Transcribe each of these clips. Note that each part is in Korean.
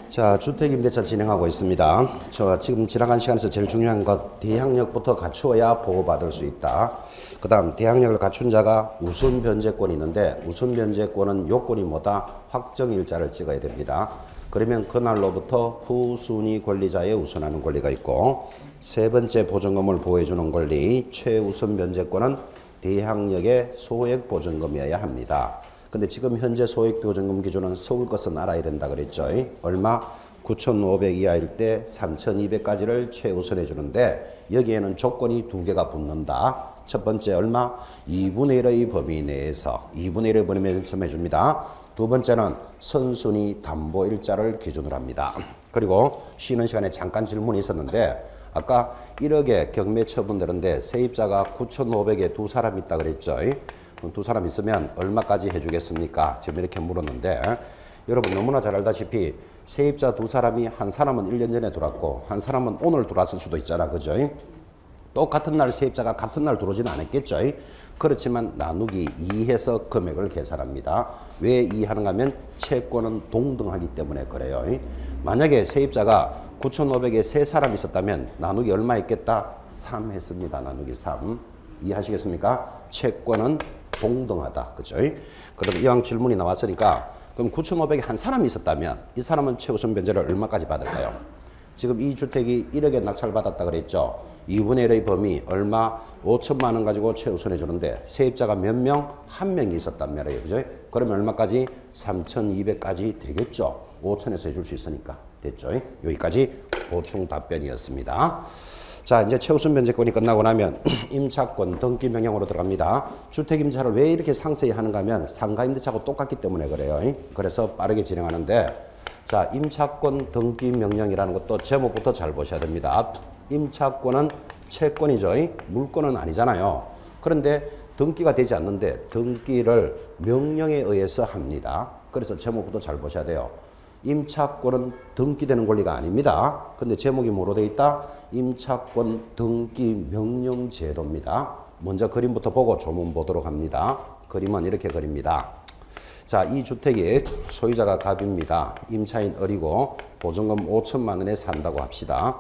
자, 주택임대차 진행하고 있습니다. 지금 지나간 시간에서 제일 중요한 것, 대항력부터 갖추어야 보호받을 수 있다. 그 다음 대항력을 갖춘 자가 우선 변제권이 있는데, 우선 변제권은 요건이 뭐다? 확정일자를 찍어야 됩니다. 그러면 그날로부터 후순위 권리자에 우선하는 권리가 있고, 세 번째 보증금을 보호해주는 권리, 최우선 변제권은 대항력의 소액 보증금이어야 합니다. 근데 지금 현재 소액 보증금 기준은 서울 것은 알아야 된다 그랬죠. 얼마? 9,500 이하일 때 3,200까지를 최우선해 주는데, 여기에는 조건이 두 개가 붙는다. 첫 번째 얼마? 2분의 1의 범위 내에서 2분의 1의 범위 내에서 해줍니다. 두 번째는 선순위 담보일자를 기준으로 합니다. 그리고 쉬는 시간에 잠깐 질문이 있었는데, 아까 1억의 경매 처분되는데 세입자가 9,500에 두 사람 있다 그랬죠. 두 사람 있으면 얼마까지 해주겠습니까? 지금 이렇게 물었는데, 여러분 너무나 잘 알다시피 세입자 두 사람이 한 사람은 1년 전에 들어왔고 한 사람은 오늘 들어왔을 수도 있잖아. 그죠? 똑같은 날 세입자가 같은 날 들어오지는 않았겠죠. 그렇지만 나누기 2해서 금액을 계산합니다. 왜 2 하는가 하면 채권은 동등하기 때문에 그래요. 만약에 세입자가 9,500에 세 사람 있었다면 나누기 얼마 있겠다? 3 했습니다. 나누기 3. 이해하시겠습니까? 채권은 동등하다. 그죠? 그럼 이왕 질문이 나왔으니까, 그럼 9,500에 한 사람이 있었다면 이 사람은 최우선 변제를 얼마까지 받을까요? 지금 이 주택이 1억에 낙찰받았다 그랬죠? 2분의 1의 범위 얼마? 5천만 원 가지고 최우선해 주는데 세입자가 몇 명? 한 명이 있었단 말이에요. 그죠? 그러면 얼마까지? 3,200까지 되겠죠? 5천에서 해줄 수 있으니까. 됐죠? 여기까지 보충 답변이었습니다. 자, 이제 최우선 변제권이 끝나고 나면 임차권 등기 명령으로 들어갑니다. 주택임차를 왜 이렇게 상세히 하는가 하면 상가임대차하고 똑같기 때문에 그래요. 그래서 빠르게 진행하는데, 자, 임차권 등기 명령이라는 것도 제목부터 잘 보셔야 됩니다. 임차권은 채권이죠. 물권은 아니잖아요. 그런데 등기가 되지 않는데 등기를 명령에 의해서 합니다. 그래서 제목부터 잘 보셔야 돼요. 임차권은 등기되는 권리가 아닙니다. 근데 제목이 뭐로 되어 있다? 임차권 등기 명령 제도입니다. 먼저 그림부터 보고 조문 보도록 합니다. 그림은 이렇게 그립니다. 자, 이 주택이 소유자가 갑입니다. 임차인 을이고 보증금 5천만 원에 산다고 합시다.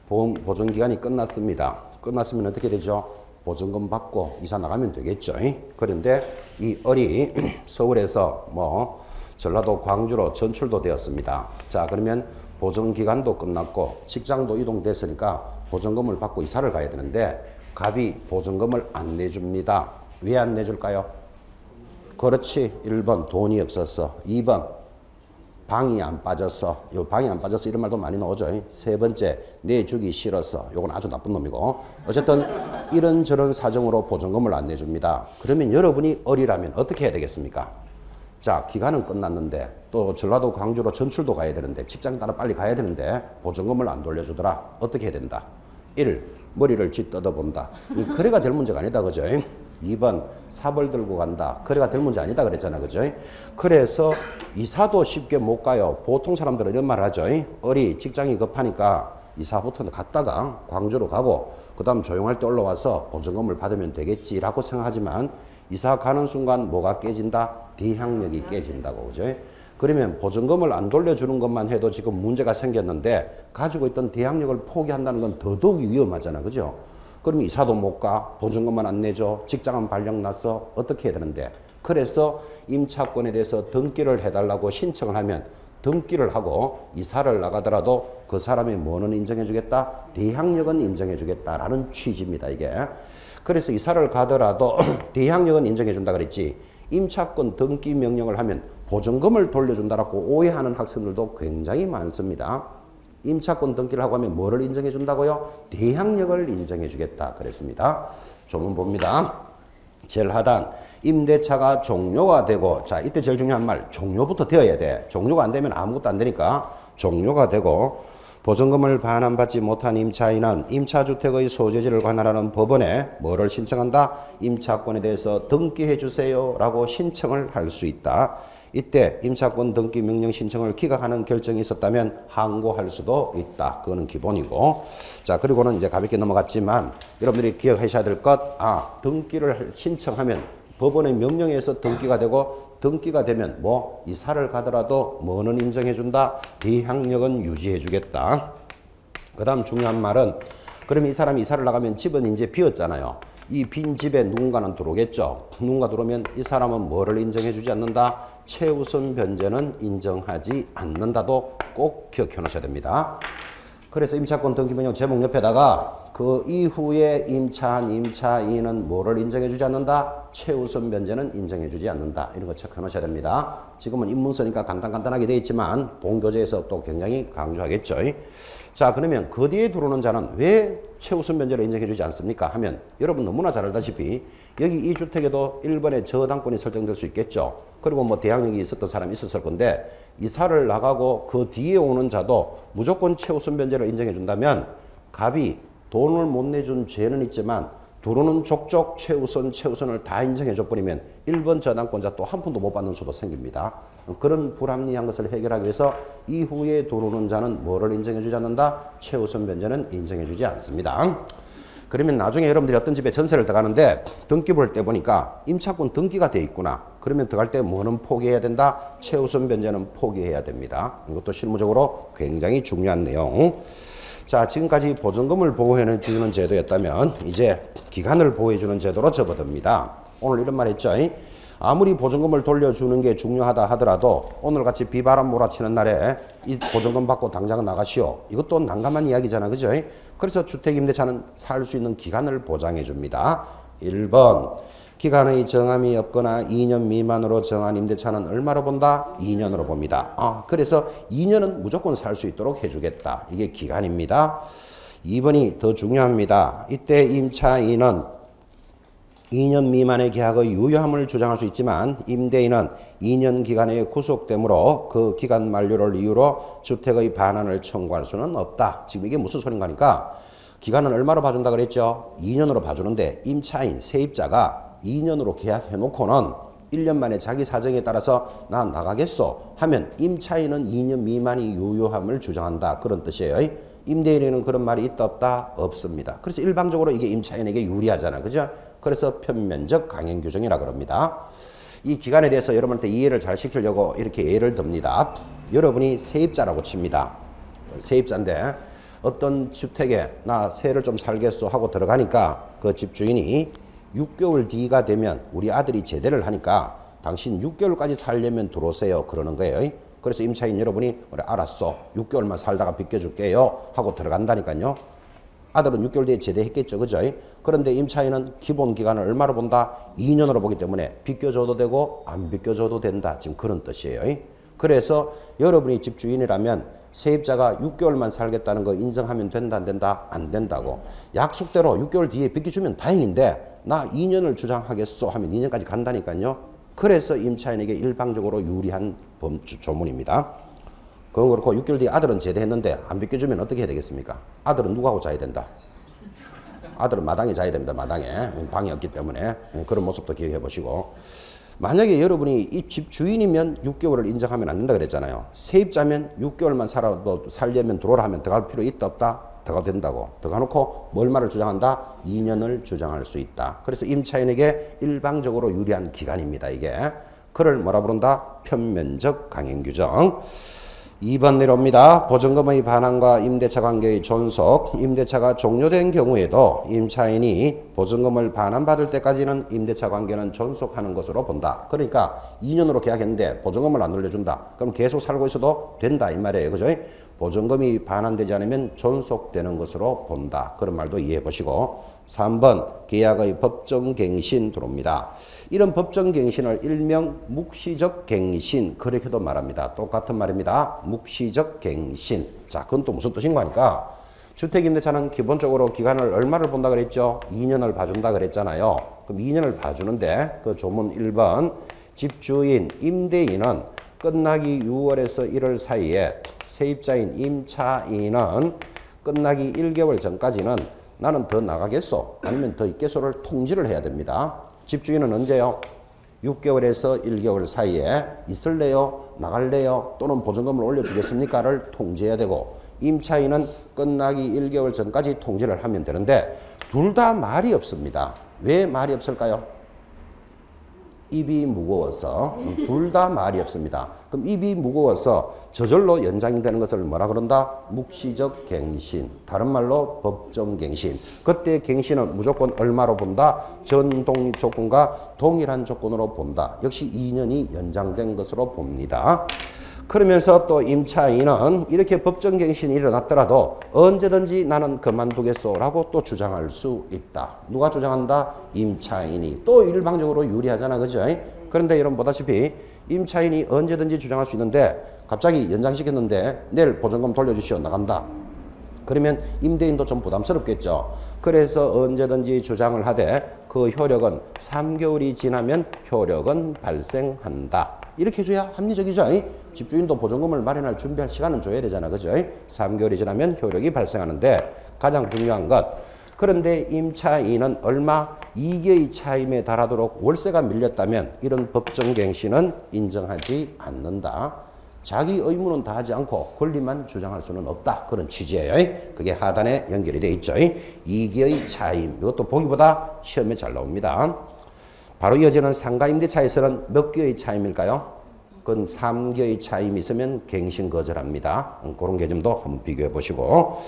보증기간이 끝났습니다. 끝났으면 어떻게 되죠? 보증금 받고 이사 나가면 되겠죠. 그런데 이 을이 서울에서 전라도 광주로 전출도 되었습니다. 자, 그러면 보증기간도 끝났고 직장도 이동됐으니까 보증금을 받고 이사를 가야 되는데 갑이 보증금을 안 내줍니다. 왜 안 내줄까요? 그렇지. 1번 돈이 없었어. 2번 방이 안 빠졌어. 요 방이 안 빠졌어 이런 말도 많이 나오죠. 세 번째 내주기 싫었어. 요건 아주 나쁜 놈이고. 어쨌든 이런저런 사정으로 보증금을 안 내줍니다. 그러면 여러분이 을이라면 어떻게 해야 되겠습니까? 자, 기간은 끝났는데 또 전라도 광주로 전출도 가야 되는데 직장 따라 빨리 가야 되는데 보증금을 안 돌려주더라. 어떻게 해야 된다? 1. 머리를 쥐 뜯어본다. 거래가 될 문제가 아니다. 그죠? 2번 삽을 들고 간다. 거래가 될 문제 아니다 그랬잖아. 그죠? 그래서 이사도 쉽게 못 가요. 보통 사람들은 이런 말을 하죠. 을이 직장이 급하니까 이사부터 갔다가 광주로 가고 그 다음 조용할 때 올라와서 보증금을 받으면 되겠지라고 생각하지만 이사 가는 순간 뭐가 깨진다? 대항력이 깨진다고. 그죠? 그러면 보증금을 안 돌려주는 것만 해도 지금 문제가 생겼는데 가지고 있던 대항력을 포기한다는 건 더더욱 위험하잖아. 그죠? 그럼 이사도 못 가, 보증금만 안 내줘, 직장은 발령 났어. 어떻게 해야 되는데? 그래서 임차권에 대해서 등기를 해달라고 신청을 하면 등기를 하고 이사를 나가더라도 그 사람의 뭐는 인정해 주겠다? 대항력은 인정해 주겠다라는 취지입니다. 이게. 그래서 이사를 가더라도 대항력은 인정해 준다 그랬지, 임차권 등기 명령을 하면 보증금을 돌려준다라고 오해하는 학생들도 굉장히 많습니다. 임차권 등기를 하고 하면 뭐를 인정해 준다고요? 대항력을 인정해 주겠다 그랬습니다. 조문 봅니다. 제일 하단 임대차가 종료가 되고, 자, 이때 제일 중요한 말 종료부터 되어야 돼. 종료가 안 되면 아무것도 안 되니까 종료가 되고, 보증금을 반환받지 못한 임차인은 임차주택의 소재지를 관할하는 법원에 뭐를 신청한다? 임차권에 대해서 등기해 주세요 라고 신청을 할 수 있다. 이때 임차권 등기 명령 신청을 기각하는 결정이 있었다면 항고할 수도 있다. 그거는 기본이고. 자, 그리고는 이제 가볍게 넘어갔지만 여러분들이 기억하셔야 될 것, 등기를 신청하면 법원의 명령에 의해서 등기가 되고 등기가 되면 뭐 이사를 가더라도 뭐는 인정해준다. 대항력은 유지해주겠다. 그 다음 중요한 말은 그러면 이 사람이 이사를 나가면 집은 이제 비었잖아요. 이 빈 집에 누군가는 들어오겠죠. 누군가 들어오면 이 사람은 뭐를 인정해주지 않는다. 최우선 변제는 인정하지 않는다도 꼭 기억해 놓으셔야 됩니다. 그래서 임차권 등기명령 제목 옆에다가 그 이후에 임차한 임차인은 뭐를 인정해주지 않는다? 최우선 변제는 인정해주지 않는다. 이런 거 체크해 놓으셔야 됩니다. 지금은 입문서니까 간단하게 되어 있지만 본교재에서 또 굉장히 강조하겠죠. 자, 그러면 그 뒤에 들어오는 자는 왜 최우선 변제를 인정해주지 않습니까? 하면 여러분 너무나 잘 알다시피 여기 이 주택에도 1번에 저당권이 설정될 수 있겠죠. 그리고 뭐 대항력이 있었던 사람이 있었을 건데 이사를 나가고 그 뒤에 오는 자도 무조건 최우선 변제를 인정해 준다면 갑이 돈을 못 내준 죄는 있지만 들어오는 족족 최우선을 다 인정해 줘버리면 1번 저당권자 또 한 푼도 못 받는 수도 생깁니다. 그런 불합리한 것을 해결하기 위해서 이후에 들어오는 자는 뭐를 인정해 주지 않는다? 최우선 변제는 인정해 주지 않습니다. 그러면 나중에 여러분들이 어떤 집에 전세를 들어가는데 등기 볼 때 보니까 임차권 등기가 돼 있구나. 그러면 들어갈 때 뭐는 포기해야 된다? 최우선 변제는 포기해야 됩니다. 이것도 실무적으로 굉장히 중요한 내용. 자, 지금까지 보증금을 보호해 주는 제도였다면 이제 기간을 보호해 주는 제도로 접어듭니다. 오늘 이런 말 했죠. 아무리 보증금을 돌려주는 게 중요하다 하더라도 오늘같이 비바람 몰아치는 날에 이 보증금 받고 당장 나가시오. 이것도 난감한 이야기잖아. 그죠? 그래서 주택임대차는 살 수 있는 기간을 보장해 줍니다. 1번 기간의 정함이 없거나 2년 미만으로 정한 임대차는 얼마로 본다? 2년으로 봅니다. 그래서 2년은 무조건 살 수 있도록 해주겠다. 이게 기간입니다. 2번이 더 중요합니다. 이때 임차인은 2년 미만의 계약의 유효함을 주장할 수 있지만 임대인은 2년 기간에 구속되므로 그 기간 만료를 이유로 주택의 반환을 청구할 수는 없다. 지금 이게 무슨 소린가 하니까 기간은 얼마로 봐준다 그랬죠? 2년으로 봐주는데 임차인, 세입자가 2년으로 계약해놓고는 1년 만에 자기 사정에 따라서 나 나가겠소 하면 임차인은 2년 미만이 유효함을 주장한다. 그런 뜻이에요. 임대인에는 그런 말이 있다 없다? 없습니다. 그래서 일방적으로 이게 임차인에게 유리하잖아. 그죠? 그래서 편면적 강행 규정이라 그럽니다. 이 기간에 대해서 여러분한테 이해를 잘 시키려고 이렇게 예를 듭니다. 여러분이 세입자라고 칩니다. 세입자인데 어떤 주택에 나 세를 좀 살겠소 하고 들어가니까 그 집주인이 6개월 뒤가 되면 우리 아들이 제대를 하니까 당신 6개월까지 살려면 들어오세요 그러는 거예요. 그래서 임차인 여러분이 그래 알았어 6개월만 살다가 비껴줄게요 하고 들어간다니까요. 아들은 6개월 뒤에 제대했겠죠. 그죠? 그런데 임차인은 기본 기간을 얼마로 본다? 2년으로 보기 때문에 비껴줘도 되고 안 비껴줘도 된다. 지금 그런 뜻이에요. 그래서 여러분이 집주인이라면 세입자가 6개월만 살겠다는 거 인정하면 된다 안 된다? 안 된다고. 약속대로 6개월 뒤에 비껴주면 다행인데 나 2년을 주장하겠소 하면 2년까지 간다니까요. 그래서 임차인에게 일방적으로 유리한 조문입니다. 그건 그렇고 6개월 뒤에 아들은 제대했는데 안 비껴주면 어떻게 해야 되겠습니까? 아들은 누구하고 자야 된다? 아들은 마당에 자야 됩니다. 마당에. 방이 없기 때문에. 그런 모습도 기억해 보시고. 만약에 여러분이 이 집 주인이면 6개월을 인정하면 안 된다 그랬잖아요. 세입자면 6개월만 살려면 들어오라 하면 들어갈 필요 있다 없다? 들어가도 된다고. 들어가놓고 얼마를 주장한다? 2년을 주장할 수 있다. 그래서 임차인에게 일방적으로 유리한 기간입니다. 이게. 그를 뭐라 부른다? 편면적 강행규정. 2번 내려옵니다. 보증금의 반환과 임대차 관계의 존속. 임대차가 종료된 경우에도 임차인이 보증금을 반환받을 때까지는 임대차 관계는 존속하는 것으로 본다. 그러니까 2년으로 계약했는데 보증금을 안 돌려준다. 그럼 계속 살고 있어도 된다 이 말이에요. 그죠? 보증금이 반환되지 않으면 존속되는 것으로 본다. 그런 말도 이해해 보시고. 3번 계약의 법정갱신 들어옵니다. 이런 법정갱신을 일명 묵시적 갱신 그렇게도 말합니다. 똑같은 말입니다. 묵시적 갱신. 자, 그건 또 무슨 뜻인가 하니까 주택임대차는 기본적으로 기간을 얼마를 본다 그랬죠? 2년을 봐준다 그랬잖아요. 그럼 2년을 봐주는데 그 조문 1번 집주인 임대인은 끝나기 6월에서 1월 사이에 세입자인 임차인은 끝나기 1개월 전까지는 나는 더 나가겠소 아니면 더 있겠소를 통지를 해야 됩니다. 집주인은 언제요? 6개월에서 1개월 사이에 있을래요? 나갈래요? 또는 보증금을 올려주겠습니까?를 통지해야 되고 임차인은 끝나기 1개월 전까지 통지를 하면 되는데 둘 다 말이 없습니다. 왜 말이 없을까요? 입이 무거워서 둘 다 말이 없습니다. 그럼 입이 무거워서 저절로 연장이 되는 것을 뭐라 그런다? 묵시적 갱신. 다른 말로 법정 갱신. 그때 갱신은 무조건 얼마로 본다? 전독립 조건과 동일한 조건으로 본다. 역시 2년이 연장된 것으로 봅니다. 그러면서 또 임차인은 이렇게 법정갱신이 일어났더라도 언제든지 나는 그만두겠소라고 또 주장할 수 있다. 누가 주장한다? 임차인이. 또 일방적으로 유리하잖아. 그죠? 그런데 여러분 보다시피 임차인이 언제든지 주장할 수 있는데 갑자기 연장시켰는데 내일 보증금 돌려주시오 나간다. 그러면 임대인도 좀 부담스럽겠죠. 그래서 언제든지 주장을 하되 그 효력은 3개월이 지나면 효력은 발생한다. 이렇게 해줘야 합리적이죠. 집주인도 보증금을 마련할 준비할 시간은 줘야 되잖아. 그죠? 3개월이 지나면 효력이 발생하는데 가장 중요한 것. 그런데 임차인은 얼마? 2개의 차임에 달하도록 월세가 밀렸다면 이런 법정갱신은 인정하지 않는다. 자기 의무는 다하지 않고 권리만 주장할 수는 없다. 그런 취지예요. 그게 하단에 연결이 되어 있죠. 2개의 차임. 이것도 보기보다 시험에 잘 나옵니다. 바로 이어지는 상가임대차에서는 몇 개의 차임일까요? 그건 3개의 차임이 있으면 갱신 거절합니다. 그런 개념도 한번 비교해 보시고.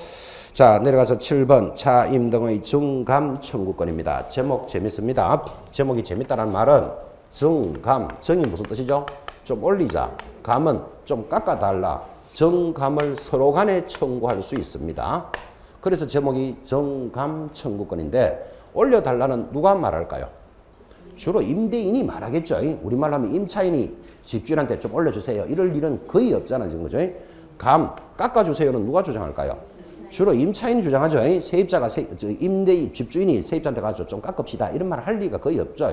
자, 내려가서 7번 차임 등의 증감 청구권입니다. 제목 재밌습니다. 제목이 재밌다는 말은 증감, 정이 무슨 뜻이죠? 좀 올리자. 감은 좀 깎아달라. 정감을 서로 간에 청구할 수 있습니다. 그래서 제목이 정감 청구권인데 올려달라는 누가 말할까요? 주로 임대인이 말하겠죠. 우리말로 하면 임차인이 집주인한테 좀 올려주세요. 이럴 일은 거의 없잖아 지금. 그죠? 감, 깎아주세요는 누가 주장할까요? 주로 임차인이 주장하죠. 세입자가 임대인, 집주인이 세입자한테 가서 좀 깎읍시다. 이런 말 할 리가 거의 없죠.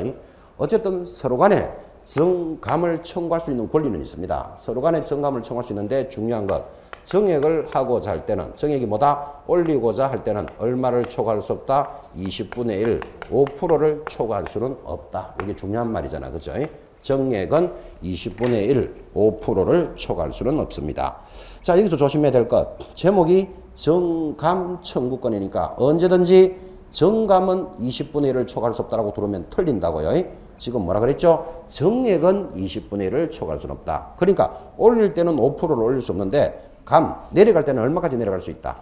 어쨌든 서로 간에 정감을 청구할 수 있는 권리는 있습니다. 서로 간에 정감을 청구할 수 있는데 중요한 것. 정액을 하고자 할 때는 정액이 뭐다? 올리고자 할 때는 얼마를 초과할 수 없다? 20분의 1, 5%를 초과할 수는 없다. 이게 중요한 말이잖아. 그죠? 정액은 20분의 1, 5%를 초과할 수는 없습니다. 자, 여기서 조심해야 될 것. 제목이 정감 청구권이니까 언제든지 정감은 20분의 1을 초과할 수 없다라고 들으면 틀린다고요. 지금 뭐라 그랬죠? 정액은 20분의 1을 초과할 수는 없다. 그러니까 올릴 때는 5%를 올릴 수 없는데 감, 내려갈 때는 얼마까지 내려갈 수 있다?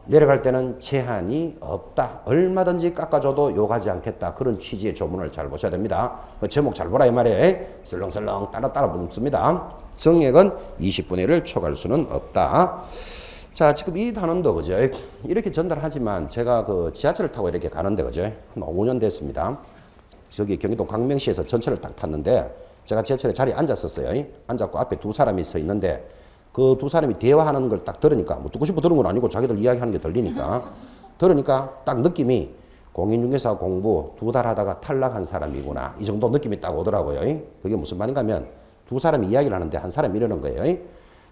내려갈 때는 제한이 없다. 얼마든지 깎아줘도 욕하지 않겠다. 그런 취지의 조문을 잘 보셔야 됩니다. 그 제목 잘 보라 이 말이에요. 슬렁슬렁 따라 붙습니다. 정액은 20분의 1을 초과할 수는 없다. 자, 지금 이 단원도 그죠? 이렇게 전달하지만 제가 그 지하철을 타고 이렇게 가는데 그죠? 한 5년 됐습니다. 저기 경기도 광명시에서 전철을 딱 탔는데 제가 지하철에 자리에 앉았었어요. 앉았고 앞에 두 사람이 서 있는데 그 두 사람이 대화하는 걸 딱 들으니까 뭐 듣고 싶어 들은 건 아니고 자기들 이야기하는 게 들리니까 들으니까 딱 느낌이 공인중개사 공부 2달 하다가 탈락한 사람이구나. 이 정도 느낌이 딱 오더라고요. 그게 무슨 말인가 하면 두 사람이 이야기를 하는데 한 사람이 이러는 거예요.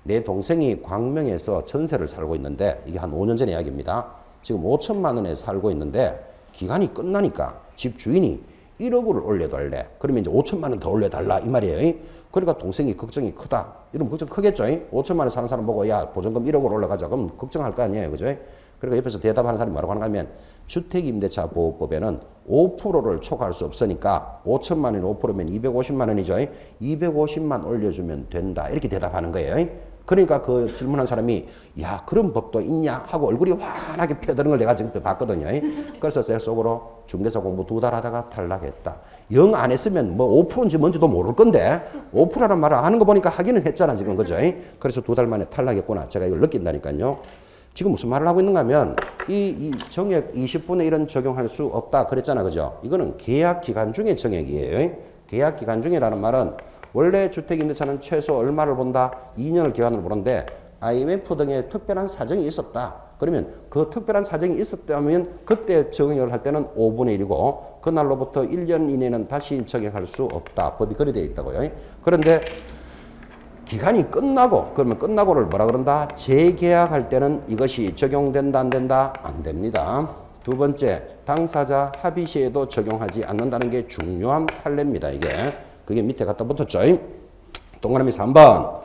내 동생이 광명에서 전세를 살고 있는데 이게 한 5년 전 이야기입니다. 지금 5천만 원에 살고 있는데 기간이 끝나니까 집 주인이 1억을 올려달래. 그러면 이제 5천만 원 더 올려달라 이 말이에요. 그러니까 동생이 걱정이 크다. 이러면 걱정 크겠죠. 5천만 원 사는 사람 보고 야 보증금 1억을 올라가자. 그럼 걱정할 거 아니에요. 그죠? 그러니까 옆에서 대답하는 사람이 뭐라고 하는가 하면 주택임대차 보호법에는 5%를 초과할 수 없으니까 5천만 원이 5%면 250만 원이죠. 250만 올려주면 된다. 이렇게 대답하는 거예요. 그러니까 그 질문한 사람이 야 그런 법도 있냐 하고 얼굴이 환하게 펴드는 걸 내가 지금 봤거든요. 그래서 제가 속으로 중개사 공부 2달 하다가 탈락했다. 영 안 했으면 뭐 5%인지 뭔지도 모를 건데 5%라는 말을 하는 거 보니까 하기는 했잖아 지금. 그죠? 그래서 2달 만에 탈락했구나. 제가 이걸 느낀다니까요. 지금 무슨 말을 하고 있는가 하면 이 정액 20분의 1은 적용할 수 없다 그랬잖아. 그죠? 이거는 계약 기간 중에 정액이에요. 계약 기간 중이라는 말은 원래 주택임대차는 최소 얼마를 본다? 2년을 기간으로 보는데 IMF 등의 특별한 사정이 있었다. 그러면 그 특별한 사정이 있었다면 그때 적용을 할 때는 5분의 1이고 그날로부터 1년 이내는 다시 적용할 수 없다. 법이 그리 되어 있다고요. 그런데 기간이 끝나고 그러면 끝나고를 뭐라 그런다? 재계약할 때는 이것이 적용된다 안 된다? 안 됩니다. 두 번째, 당사자 합의 시에도 적용하지 않는다는 게 중요한 판례입니다. 이게. 그게 밑에 갖다 붙었죠. 동그라미 3번.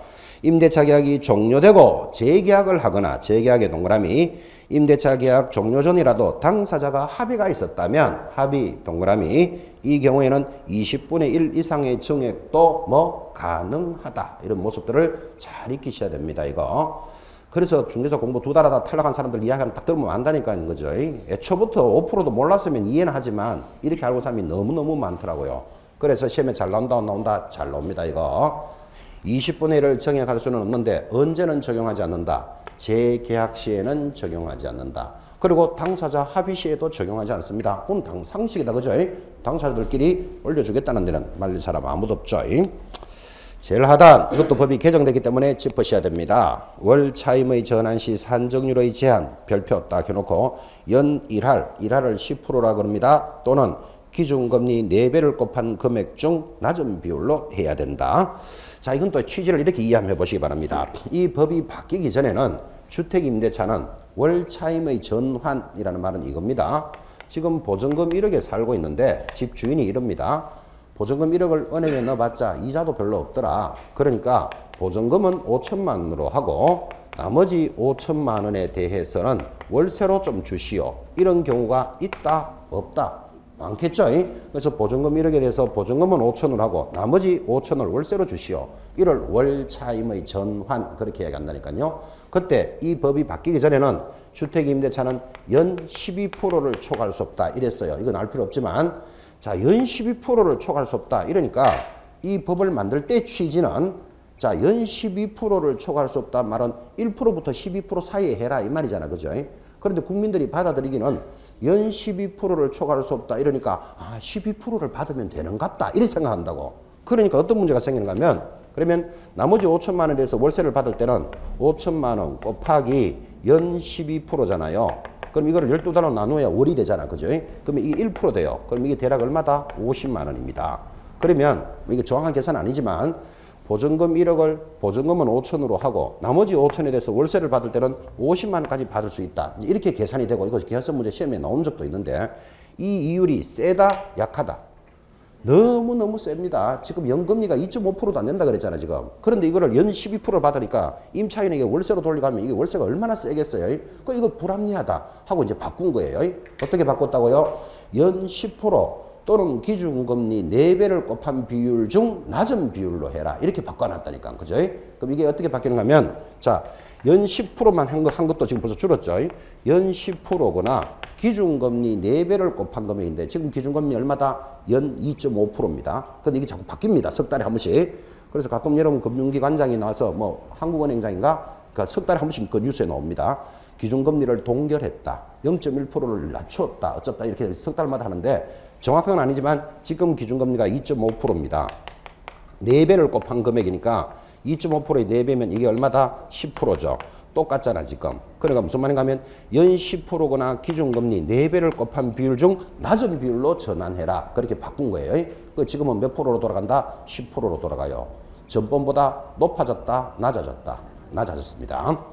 임대차 계약이 종료되고 재계약을 하거나 재계약의 동그라미 임대차 계약 종료 전이라도 당사자가 합의가 있었다면 합의 동그라미 이 경우에는 20분의 1 이상의 증액도 뭐 가능하다. 이런 모습들을 잘 익히셔야 됩니다. 이거. 그래서 중개사 공부 2달 하다 탈락한 사람들 이야기하면 딱 들으면 안다니까는 거죠. 애초부터 5%도 몰랐으면 이해는 하지만 이렇게 알고 사람이 너무너무 많더라고요. 그래서 시험에 잘 나온다 안 나온다 잘 나옵니다. 이거 20분의 1을 정액할 수는 없는데 언제는 적용하지 않는다. 재계약 시에는 적용하지 않는다. 그리고 당사자 합의 시에도 적용하지 않습니다. 그건 상식이다. 그죠? 당사자들끼리 올려주겠다는 데는 말릴 사람 아무도 없죠. 제일 하단 이것도 법이 개정되기 때문에 짚으셔야 됩니다. 월 차임의 전환 시 산정률의 제한 별표 딱 해놓고 연 1할을 10%라 그럽니다. 또는 기준금리 4배를 곱한 금액 중 낮은 비율로 해야 된다. 자, 이건 또 취지를 이렇게 이해해 보시기 바랍니다. 이 법이 바뀌기 전에는 주택임대차는 월 차임의 전환이라는 말은 이겁니다. 지금 보증금 1억에 살고 있는데 집주인이 이럽니다. 보증금 1억을 은행에 넣어봤자 이자도 별로 없더라. 그러니까 보증금은 5천만 원으로 하고 나머지 5천만 원에 대해서는 월세로 좀 주시오. 이런 경우가 있다 없다. 많겠죠? 그래서 보증금 1억에 대해서 보증금은 5천을 하고 나머지 5천을 월세로 주시오. 이를 월 차임의 전환 그렇게 이야기한다니까요. 그때 이 법이 바뀌기 전에는 주택임대차는 연 12%를 초과할 수 없다 이랬어요. 이건 알 필요 없지만 자, 연 12%를 초과할 수 없다 이러니까 이 법을 만들 때 취지는 자, 연 12%를 초과할 수 없다 말은 1%부터 12% 사이에 해라 이 말이잖아. 그죠? 그런데 국민들이 받아들이기는 연 12%를 초과할 수 없다 이러니까 아 12%를 받으면 되는갑다 이렇게 생각한다고. 그러니까 어떤 문제가 생기는가 하면 그러면 나머지 5천만 원에 대해서 월세를 받을 때는 5천만 원 곱하기 연 12%잖아요. 그럼 이거를 12달러 나누어야 월이 되잖아. 그죠? 그러면 이게 1% 돼요. 그럼 이게 대략 얼마다? 50만 원입니다. 그러면 이게 정확한 계산 아니지만 보증금 1억을 보증금은 5천으로 하고 나머지 5천에 대해서 월세를 받을 때는 50만 원까지 받을 수 있다. 이렇게 계산이 되고 이거 계산 문제 시험에 나온 적도 있는데 이 이율이 세다 약하다. 너무너무 셉니다. 지금 연금리가 2.5%도 안 된다 그랬잖아 지금. 그런데 이거를 연 12%를 받으니까 임차인에게 월세로 돌려가면 이게 월세가 얼마나 세겠어요. 이거 불합리하다 하고 이제 바꾼 거예요. 어떻게 바꿨다고요? 연 10% 또는 기준금리 4배를 곱한 비율 중 낮은 비율로 해라. 이렇게 바꿔놨다니까. 그죠? 그럼 이게 어떻게 바뀌는가 하면 자, 연 10%만 한 것도 지금 벌써 줄었죠. 연 10%거나 기준금리 4배를 곱한 금액인데 지금 기준금리 얼마다? 연 2.5%입니다. 근데 이게 자꾸 바뀝니다. 석 달에 한 번씩. 그래서 가끔 여러분 금융기관장이 나와서 뭐 한국은행장인가? 그러니까 석 달에 한 번씩 그 뉴스에 나옵니다. 기준금리를 동결했다. 0.1%를 낮췄다. 어쩌다 이렇게 석 달마다 하는데 정확한 건 아니지만 지금 기준금리가 2.5%입니다. 4배를 곱한 금액이니까 2.5%의 4배면 이게 얼마다? 10%죠. 똑같잖아 지금. 그러니까 무슨 말인가 하면 연 10%거나 기준금리 4배를 곱한 비율 중 낮은 비율로 전환해라. 그렇게 바꾼 거예요. 지금은 몇 프로로 돌아간다? 10%로 돌아가요. 전번보다 높아졌다? 낮아졌다? 낮아졌습니다.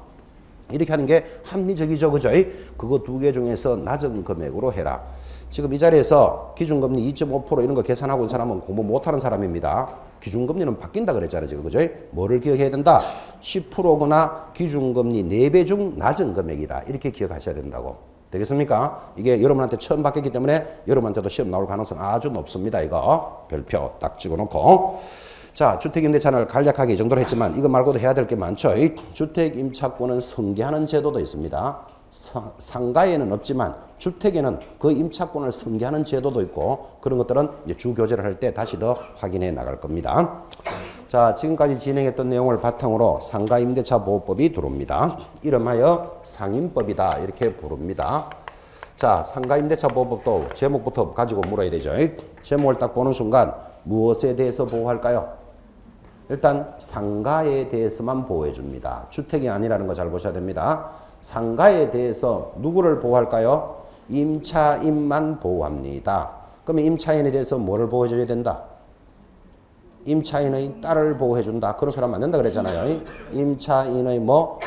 이렇게 하는 게 합리적이죠. 그죠? 그거 2개 중에서 낮은 금액으로 해라. 지금 이 자리에서 기준금리 2.5% 이런 거 계산하고 있는 사람은 공부 못하는 사람입니다. 기준금리는 바뀐다 그랬잖아요. 지금 그죠? 뭐를 기억해야 된다? 10%거나 기준금리 4배 중 낮은 금액이다. 이렇게 기억하셔야 된다고. 되겠습니까? 이게 여러분한테 처음 바뀌기 때문에 여러분한테도 시험 나올 가능성 아주 높습니다. 이거 별표 딱 찍어놓고. 자, 주택임대차를 간략하게 이 정도로 했지만 이거 말고도 해야 될 게 많죠. 주택임차권은 승계하는 제도도 있습니다. 상가에는 없지만 주택에는 그 임차권을 승계하는 제도도 있고 그런 것들은 이제 주교재를 할 때 다시 더 확인해 나갈 겁니다. 자, 지금까지 진행했던 내용을 바탕으로 상가임대차보호법이 들어옵니다. 이름하여 상임법이다 이렇게 부릅니다. 자, 상가임대차보호법도 제목부터 가지고 물어야 되죠. 제목을 딱 보는 순간 무엇에 대해서 보호할까요? 일단 상가에 대해서만 보호해 줍니다. 주택이 아니라는 거 잘 보셔야 됩니다. 상가에 대해서 누구를 보호할까요? 임차인만 보호합니다. 그러면 임차인에 대해서 뭐를 보호해줘야 된다? 임차인의 딸을 보호해준다. 그런 사람 안 된다 그랬잖아요. 임차인의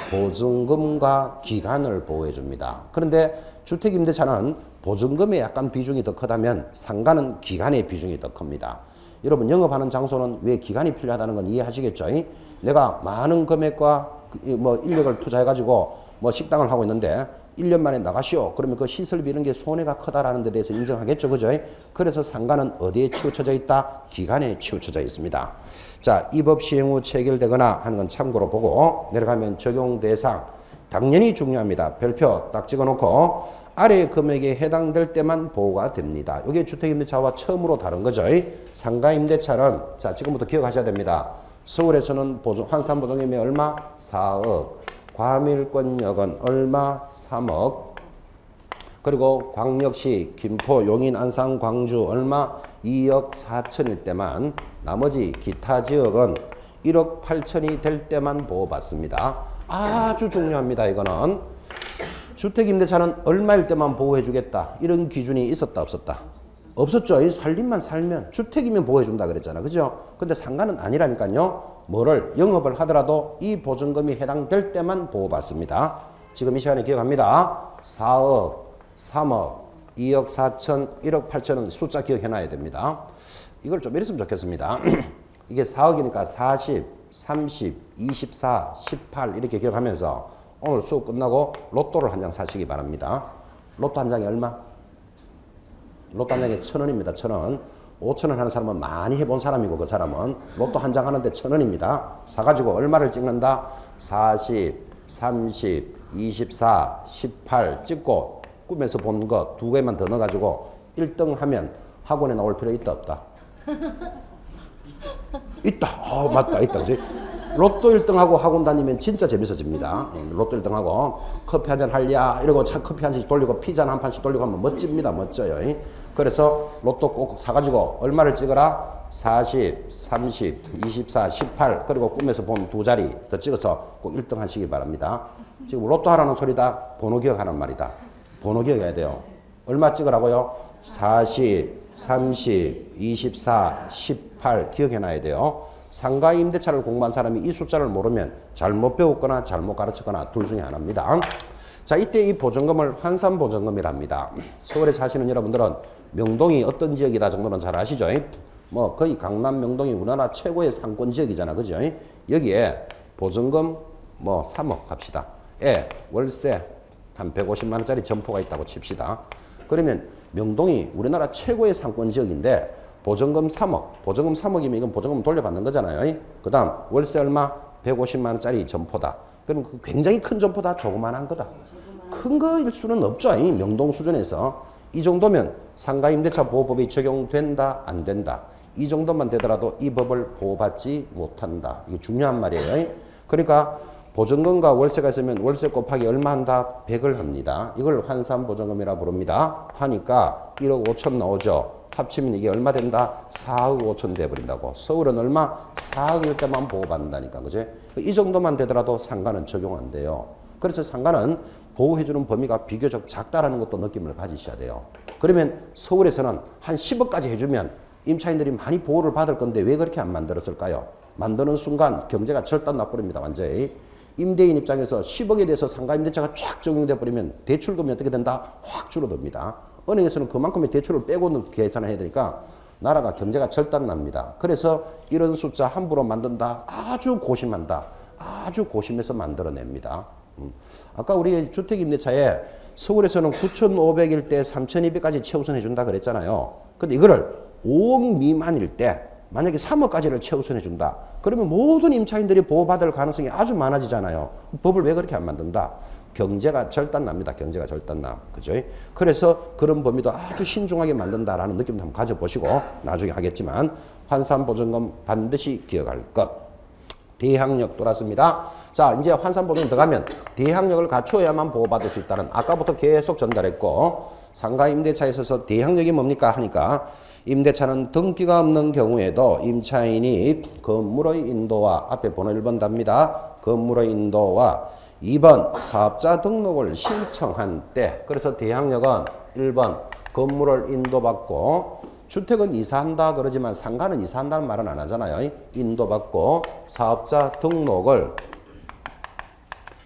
보증금과 기간을 보호해줍니다. 그런데 주택임대차는 보증금에 약간 비중이 더 크다면 상가는 기간의 비중이 더 큽니다. 여러분 영업하는 장소는 왜 기간이 필요하다는 건 이해하시겠죠? 내가 많은 금액과 뭐 인력을 투자해가지고 뭐 식당을 하고 있는데 1년 만에 나가시오. 그러면 그 시설비 이런 게 손해가 크다라는 데 대해서 인정하겠죠. 그죠? 그래서 상가는 어디에 치우쳐져 있다? 기간에 치우쳐져 있습니다. 자, 이 법 시행 후 체결되거나 하는 건 참고로 보고 내려가면 적용 대상. 당연히 중요합니다. 별표 딱 찍어놓고 아래 금액에 해당될 때만 보호가 됩니다. 이게 주택임대차와 처음으로 다른 거죠. 상가임대차는 자 지금부터 기억하셔야 됩니다. 서울에서는 환산보증금이 얼마? 4억. 과밀권역은 얼마? 3억. 그리고 광역시, 김포, 용인, 안산, 광주 얼마? 2억 4천일 때만 나머지 기타 지역은 1억 8천이 될 때만 보호받습니다. 아주 중요합니다. 이거는 주택임대차는 얼마일 때만 보호해주겠다. 이런 기준이 있었다 없었다? 없었죠. 이 살림만 살면 주택이면 보호해준다 그랬잖아. 그죠? 근데 상가는 아니라니까요. 뭐를 영업을 하더라도 이 보증금이 해당될 때만 보호받습니다. 지금 이 시간에 기억합니다. 4억, 3억, 2억 4천, 1억 8천은 숫자 기억해놔야 됩니다. 이걸 좀 이랬으면 좋겠습니다. 이게 4억이니까 40, 30, 24, 18 이렇게 기억하면서 오늘 수업 끝나고 로또를 한 장 사시기 바랍니다. 로또 한 장이 얼마? 로또 한 장에 1,000원입니다. 1,000원. 5,000원 하는 사람은 많이 해본 사람이고 그 사람은 로또 한 장 하는데 1,000원입니다. 사가지고 얼마를 찍는다? 40, 30, 24, 18 찍고 꿈에서 본 거 두 개만 더 넣어가지고 1등 하면 학원에 나올 필요 있다 없다? 있다. 맞다. 있다. 그지? 로또 1등하고 학원 다니면 진짜 재밌어집니다. 로또 1등하고 커피 한잔 할랴 이러고 차 커피 한 잔씩 돌리고 피자 한 판씩 돌리고 하면 멋집니다. 멋져요. 그래서 로또 꼭 사가지고 얼마를 찍어라? 40, 30, 24, 18 그리고 꿈에서 본 두 자리 더 찍어서 꼭 1등 하시기 바랍니다. 지금 로또 하라는 소리다. 번호 기억하는 말이다. 번호 기억해야 돼요. 얼마 찍으라고요? 40, 30, 24, 18 기억해놔야 돼요. 상가 임대차를 공부한 사람이 이 숫자를 모르면 잘못 배웠거나 잘못 가르쳤거나 둘 중에 하나입니다. 자, 이때 이 보증금을 환산보증금이랍니다. 서울에 사시는 여러분들은 명동이 어떤 지역이다 정도는 잘 아시죠? 뭐 거의 강남 명동이 우리나라 최고의 상권 지역이잖아. 그죠? 여기에 보증금 뭐 3억 합시다. 월세 한 150만 원짜리 점포가 있다고 칩시다. 그러면 명동이 우리나라 최고의 상권 지역인데 보증금 3억. 보증금 3억이면 이건 보증금 돌려받는 거잖아요. 그 다음 월세 얼마? 150만 원짜리 점포다. 그럼 굉장히 큰 점포다. 조그만한 거다. 큰 거일 수는 없죠. 명동 수준에서. 이 정도면 상가임대차 보호법이 적용된다? 안 된다? 이 정도만 되더라도 이 법을 보호받지 못한다. 이게 중요한 말이에요. 그러니까 보증금과 월세가 있으면 월세 곱하기 얼마 한다? 100을 합니다. 이걸 환산보증금이라 부릅니다. 하니까 1억 5천 나오죠. 합치면 이게 얼마 된다? 4억 5천 돼버린다고. 서울은 얼마? 4억일 때만 보호받는다니까. 그죠? 이 정도만 되더라도 상가는 적용 안 돼요. 그래서 상가는 보호해주는 범위가 비교적 작다라는 것도 느낌을 가지셔야 돼요. 그러면 서울에서는 한 10억까지 해주면 임차인들이 많이 보호를 받을 건데 왜 그렇게 안 만들었을까요? 만드는 순간 경제가 절단 나버립니다. 완전히. 임대인 입장에서 10억에 대해서 상가임대차가 쫙 적용돼 버리면 대출금이 어떻게 된다? 확 줄어듭니다. 은행에서는 그만큼의 대출을 빼고는 계산을 해야 되니까 나라가 경제가 절단납니다. 그래서 이런 숫자 함부로 만든다. 아주 고심한다. 아주 고심해서 만들어냅니다. 아까 우리 주택임대차에 서울에서는 9,500일 때 3,200까지 최우선 해준다 그랬잖아요. 근데 이거를 5억 미만일 때 만약에 3억까지를 최우선 해준다. 그러면 모든 임차인들이 보호받을 가능성이 아주 많아지잖아요. 법을 왜 그렇게 안 만든다? 경제가 절단납니다. 경제가 절단나. 그죠? 그래서 그런 범위도 아주 신중하게 만든다라는 느낌도 한번 가져보시고 나중에 하겠지만 환산보증금 반드시 기억할 것. 대항력 돌았습니다. 자, 이제 환산보증금 들어가면 대항력을 갖추어야만 보호받을 수 있다는 아까부터 계속 전달했고 상가임대차에 있어서 대항력이 뭡니까 하니까 임대차는 등기가 없는 경우에도 임차인이 건물의 인도와 앞에 번호 1번 답니다. 건물의 인도와 2번 사업자 등록을 신청한 때 그래서 대항력은 1번 건물을 인도받고 주택은 이사한다 그러지만 상가는 이사한다는 말은 안 하잖아요. 인도받고 사업자 등록을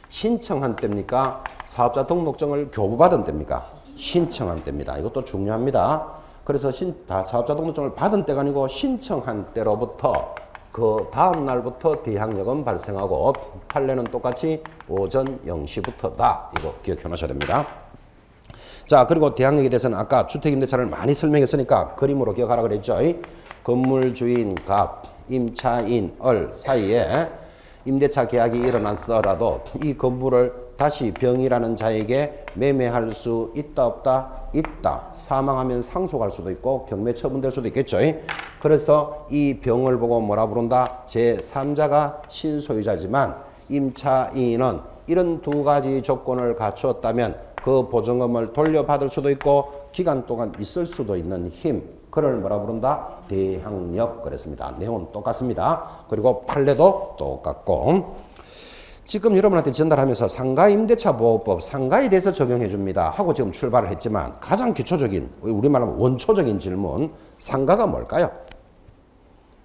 신청한 때입니까? 사업자 등록증을 교부받은 때입니까? 신청한 때입니다. 이것도 중요합니다. 그래서 사업자 등록증을 받은 때가 아니고 신청한 때로부터 그 다음 날부터 대항력은 발생하고 판례는 똑같이 오전 0시부터다. 이거 기억해 놓으셔야 됩니다. 자, 그리고 대항력에 대해서는 아까 주택임대차를 많이 설명했으니까 그림으로 기억하라 그랬죠. 건물 주인 갑, 임차인 얼 사이에 임대차 계약이 일어났더라도 이 건물을 다시 병이라는 자에게 매매할 수 있다 없다? 있다. 사망하면 상속할 수도 있고 경매 처분될 수도 있겠죠. 그래서 이 병을 보고 뭐라 부른다? 제3자가 신소유자지만 임차인은 이런 두 가지 조건을 갖추었다면 그 보증금을 돌려받을 수도 있고 기간 동안 있을 수도 있는 힘, 그걸 뭐라 부른다? 대항력 그랬습니다. 내용은 똑같습니다. 그리고 판례도 똑같고, 지금 여러분한테 전달하면서 상가임대차보호법 상가에 대해서 적용해 줍니다 하고 지금 출발을 했지만 가장 기초적인, 우리말로 원초적인 질문, 상가가 뭘까요?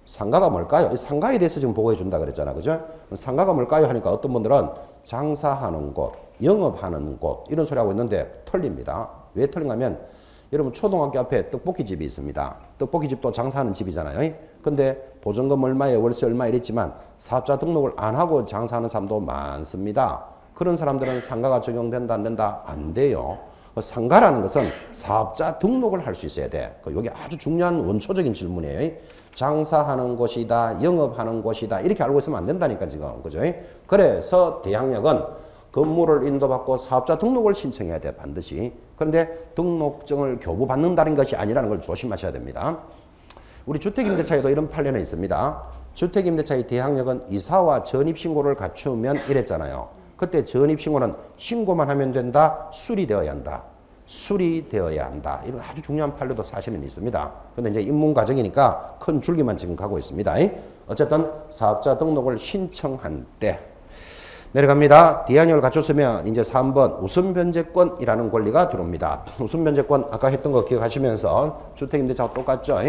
상가가 뭘까요? 상가에 대해서 지금 보고해 준다 그랬잖아, 그죠? 상가가 뭘까요? 하니까 어떤 분들은 장사하는 곳, 영업하는 곳 이런 소리 하고 있는데 틀립니다. 왜 틀린가면 여러분 초등학교 앞에 떡볶이집이 있습니다. 떡볶이집도 장사하는 집이잖아요. 근데 보증금 얼마에 월세 얼마 이랬지만 사업자 등록을 안 하고 장사하는 사람도 많습니다. 그런 사람들은 상가가 적용된다 안 된다? 안 돼요. 상가라는 것은 사업자 등록을 할 수 있어야 돼. 이게 아주 중요한 원초적인 질문이에요. 장사하는 곳이다, 영업하는 곳이다 이렇게 알고 있으면 안 된다니까 지금, 그죠? 그래서 대항력은 건물을 인도받고 사업자 등록을 신청해야 돼, 반드시. 그런데 등록증을 교부받는다는 것이 아니라는 걸 조심하셔야 됩니다. 우리 주택임대차에도 이런 판례는 있습니다. 주택임대차의 대항력은 이사와 전입신고를 갖추면 이랬잖아요. 그때 전입신고는 신고만 하면 된다, 수리되어야 한다. 수리되어야 한다. 이런 아주 중요한 판례도 사실은 있습니다. 근데 이제 입문과정이니까 큰 줄기만 지금 가고 있습니다. 어쨌든 사업자 등록을 신청한 때 내려갑니다. 대항력을 갖췄으면 이제 3번 우선변제권이라는 권리가 들어옵니다. 우선변제권 아까 했던 거 기억하시면서 주택임대차와 똑같죠?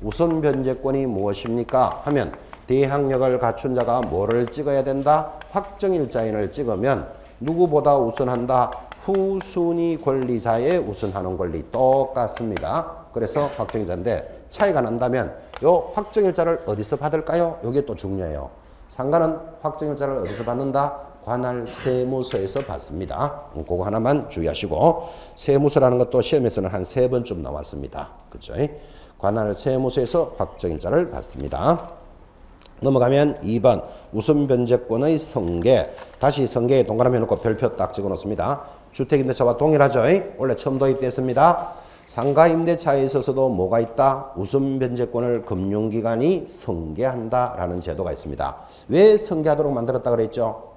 우선변제권이 무엇입니까? 하면 대항력을 갖춘 자가 뭐를 찍어야 된다? 확정일자인을 찍으면 누구보다 우선한다? 후순위 권리자의 우선하는 권리 똑같습니다. 그래서 확정일자인데 차이가 난다면 요 확정일자를 어디서 받을까요? 이게 또 중요해요. 상가는 확정일자를 어디서 받는다? 관할 세무서에서 받습니다. 그거 하나만 주의하시고, 세무서라는 것도 시험에서는 한 3번쯤 나왔습니다. 그렇죠? 관할 세무서에서 확정일자를 받습니다. 넘어가면 2번 우선변제권의 성계. 다시 성계에 동그라미 해놓고 별표 딱 찍어놓습니다. 주택임대차와 동일하죠? 원래 처음 도입됐습니다. 상가임대차에 있어서도 뭐가 있다? 우선변제권을 금융기관이 성계한다라는 제도가 있습니다. 왜 성계하도록 만들었다 그랬죠?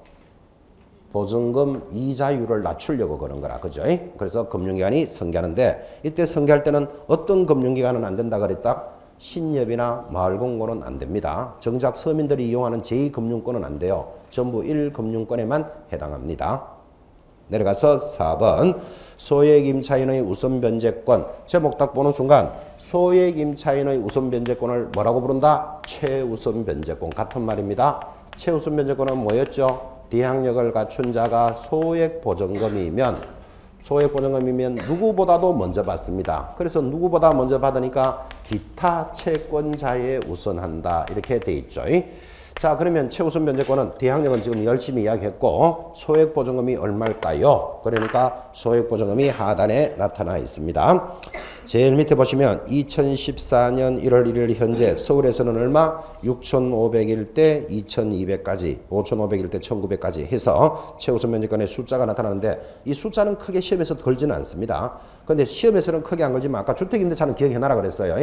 보증금 이자율을 낮추려고 그런 거라, 그죠? 그래서 금융기관이 성계하는데, 이때 성계할 때는 어떤 금융기관은 안 된다 그랬다? 신협이나 마을공고는 안 됩니다. 정작 서민들이 이용하는 제2금융권은 안 돼요. 전부 1금융권에만 해당합니다. 내려가서 4번 소액임차인의 우선변제권. 제목 딱 보는 순간 소액임차인의 우선변제권을 뭐라고 부른다? 최우선변제권. 같은 말입니다. 최우선변제권은 뭐였죠? 대항력을 갖춘 자가 소액보증금이면 누구보다도 먼저 받습니다. 그래서 누구보다 먼저 받으니까 기타 채권자에 우선한다 이렇게 돼 있죠. 자, 그러면 최우선 변제권은 대항력은 지금 열심히 이야기했고 소액보증금이 얼마일까요? 그러니까 소액보증금이 하단에 나타나 있습니다. 제일 밑에 보시면 2014년 1월 1일 현재 서울에서는 얼마? 6,500일 때 2,200까지, 5,500일 때 1,900까지 해서 최우선 변제권의 숫자가 나타나는데 이 숫자는 크게 시험에서 걸지는 않습니다. 그런데 시험에서는 크게 안 걸지만 아까 주택임대차는 기억해놔라 그랬어요.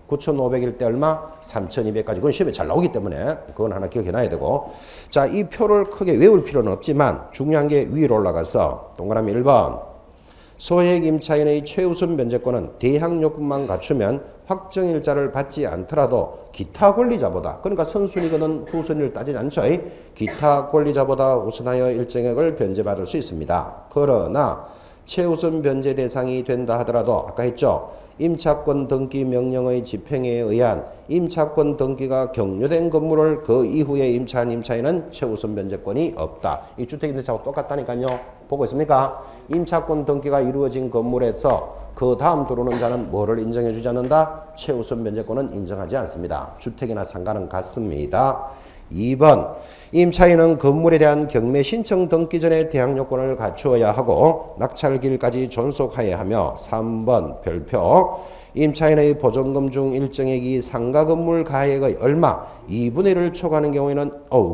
9,500일 때 얼마? 3,200까지. 그건 시험에 잘 나오기 때문에 그건 하나 기억해놔야 되고, 자, 이 표를 크게 외울 필요는 없지만 중요한 게 위로 올라가서 동그라미 1번 소액임차인의 최우선 변제권은 대항력만 갖추면 확정일자를 받지 않더라도 기타 권리자보다, 그러니까 선순위거든 후순위를 따지지 않죠. 기타 권리자보다 우선하여 일정액을 변제받을 수 있습니다. 그러나 최우선 변제 대상이 된다 하더라도 아까 했죠. 임차권 등기 명령의 집행에 의한 임차권 등기가 격려된 건물을 그 이후에 임차한 임차인은 최우선 변제권이 없다. 이 주택임대차하고 똑같다니까요. 보고 있습니까? 임차권 등기가 이루어진 건물에서 그 다음 들어오는 자는 뭐를 인정해 주지 않는다? 최우선 변제권은 인정하지 않습니다. 주택이나 상가는 같습니다. 2번 임차인은 건물에 대한 경매 신청 등기 전에 대항 요건을 갖추어야 하고 낙찰기일까지 존속하여야 하며 3번 별표 임차인의 보존금 중 일정액이 상가 건물 가액의 얼마 2분의 1을 초과하는 경우에는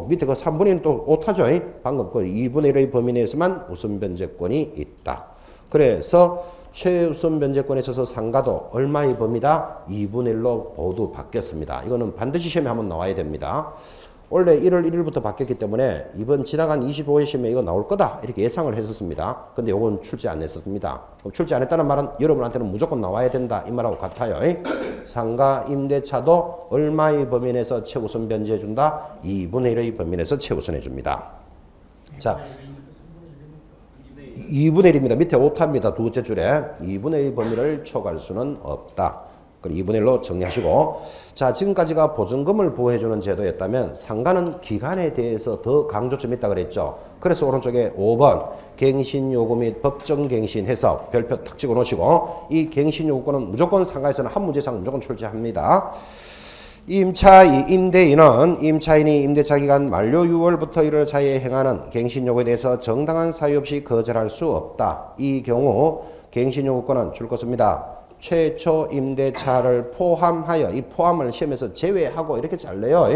밑에 그 3분의 1은 또 오타죠. 방금 그 2분의 1의 범위 내에서만 우선 변제권이 있다. 그래서 최우선 변제권에 있어서 상가도 얼마의 범위다? 2분의 1로 모두 바뀌었습니다. 이거는 반드시 시험에 한번 나와야 됩니다. 원래 1월 1일부터 바뀌었기 때문에 이번 지나간 25회 시험에 이거 나올 거다 이렇게 예상을 했었습니다. 근데 이건 출제 안 했었습니다. 출제 안 했다는 말은 여러분한테는 무조건 나와야 된다 이 말하고 같아요. 상가 임대차도 얼마의 범위 내에서 최우선 변제해 준다? 2분의 1의 범위 내에서 최우선해 줍니다. 자, 2분의 1입니다. 밑에 오타입니다. 두 번째 줄에 2분의 1 범위를 초과할 수는 없다. 그리고 2분의 1로 정리하시고 자 지금까지가 보증금을 보호해주는 제도였다면 상가는 기간에 대해서 더 강조점이 있다 그랬죠. 그래서 오른쪽에 5번 갱신요구 및 법정갱신 해서 별표 탁 찍어 놓으시고 이 갱신요구권은 무조건 상가에서는 한 문제 이상 무조건 출제합니다. 임대인은 임차인이 임대차 기간 만료 6월부터 1월 사이에 행하는 갱신요구에 대해서 정당한 사유 없이 거절할 수 없다. 이 경우 갱신요구권은 줄 것입니다. 최초 임대차를 포함하여 이 포함을 시험에서 제외하고 이렇게 잘래요.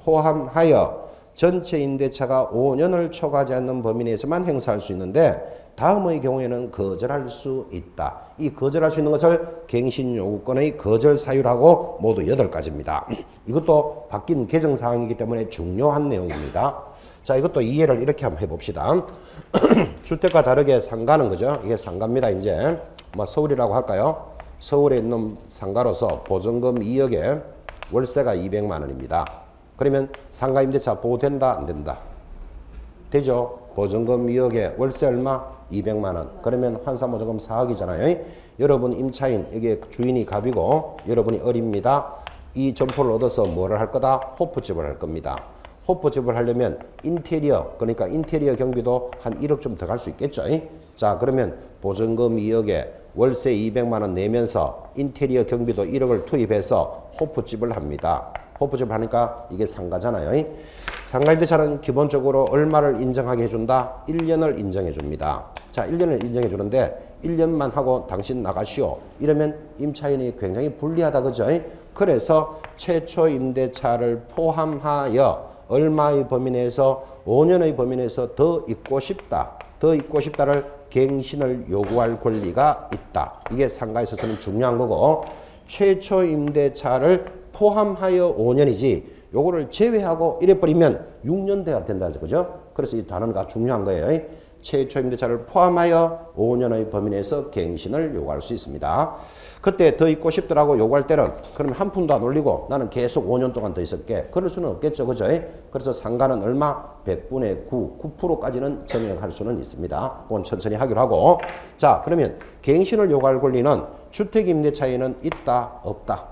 포함하여 전체 임대차가 5년을 초과하지 않는 범위 내에서만 행사할 수 있는데 다음의 경우에는 거절할 수 있다. 이 거절할 수 있는 것을 갱신요구권의 거절 사유라고 모두 8가지입니다. 이것도 바뀐 개정사항이기 때문에 중요한 내용입니다. 자, 이것도 이해를 이렇게 한번 해봅시다. 주택과 다르게 상가는 그죠? 이게 상가입니다. 이제 뭐 서울이라고 할까요? 서울에 있는 상가로서 보증금 2억에 월세가 200만 원입니다. 그러면 상가 임대차 보호된다? 안 된다? 되죠? 보증금 2억에 월세 얼마? 200만 원. 그러면 환산보증금 4억이잖아요. 여러분 임차인, 이게 주인이 갑이고 여러분이 을입니다. 이 점포를 얻어서 뭐를 할 거다? 호프집을 할 겁니다. 호프집을 하려면 인테리어, 그러니까 인테리어 경비도 한 1억 좀 더 갈 수 있겠죠? 자, 그러면 보증금 2억에 월세 200만 원 내면서 인테리어 경비도 1억을 투입해서 호프집을 합니다. 호프집을 하니까 이게 상가잖아요. 상가 임대차는 기본적으로 얼마를 인정하게 해준다? 1년을 인정해 줍니다. 자, 1년을 인정해 주는데 1년만 하고 당신 나가시오. 이러면 임차인이 굉장히 불리하다 그죠? 그래서 최초 임대차를 포함하여 얼마의 범위 내에서 5년의 범위 내에서 더 있고 싶다. 더 있고 싶다를 갱신을 요구할 권리가 있다. 이게 상가에 있어서는 중요한 거고 최초 임대차를 포함하여 5년이지 요거를 제외하고 이래버리면 6년 돼야 된다. 그죠? 그래서 이 단어가 중요한 거예요. 최초 임대차를 포함하여 5년의 범위 내에서 갱신을 요구할 수 있습니다. 그때 더 있고 싶더라고 요구할 때는 그러면 한 푼도 안 올리고 나는 계속 5년 동안 더 있을게. 그럴 수는 없겠죠. 그죠? 그래서 상가는 얼마? 100분의 9, 9%까지는 정액할 수는 있습니다. 그건 천천히 하기로 하고. 자, 그러면 갱신을 요구할 권리는 주택임대차에는 있다? 없다?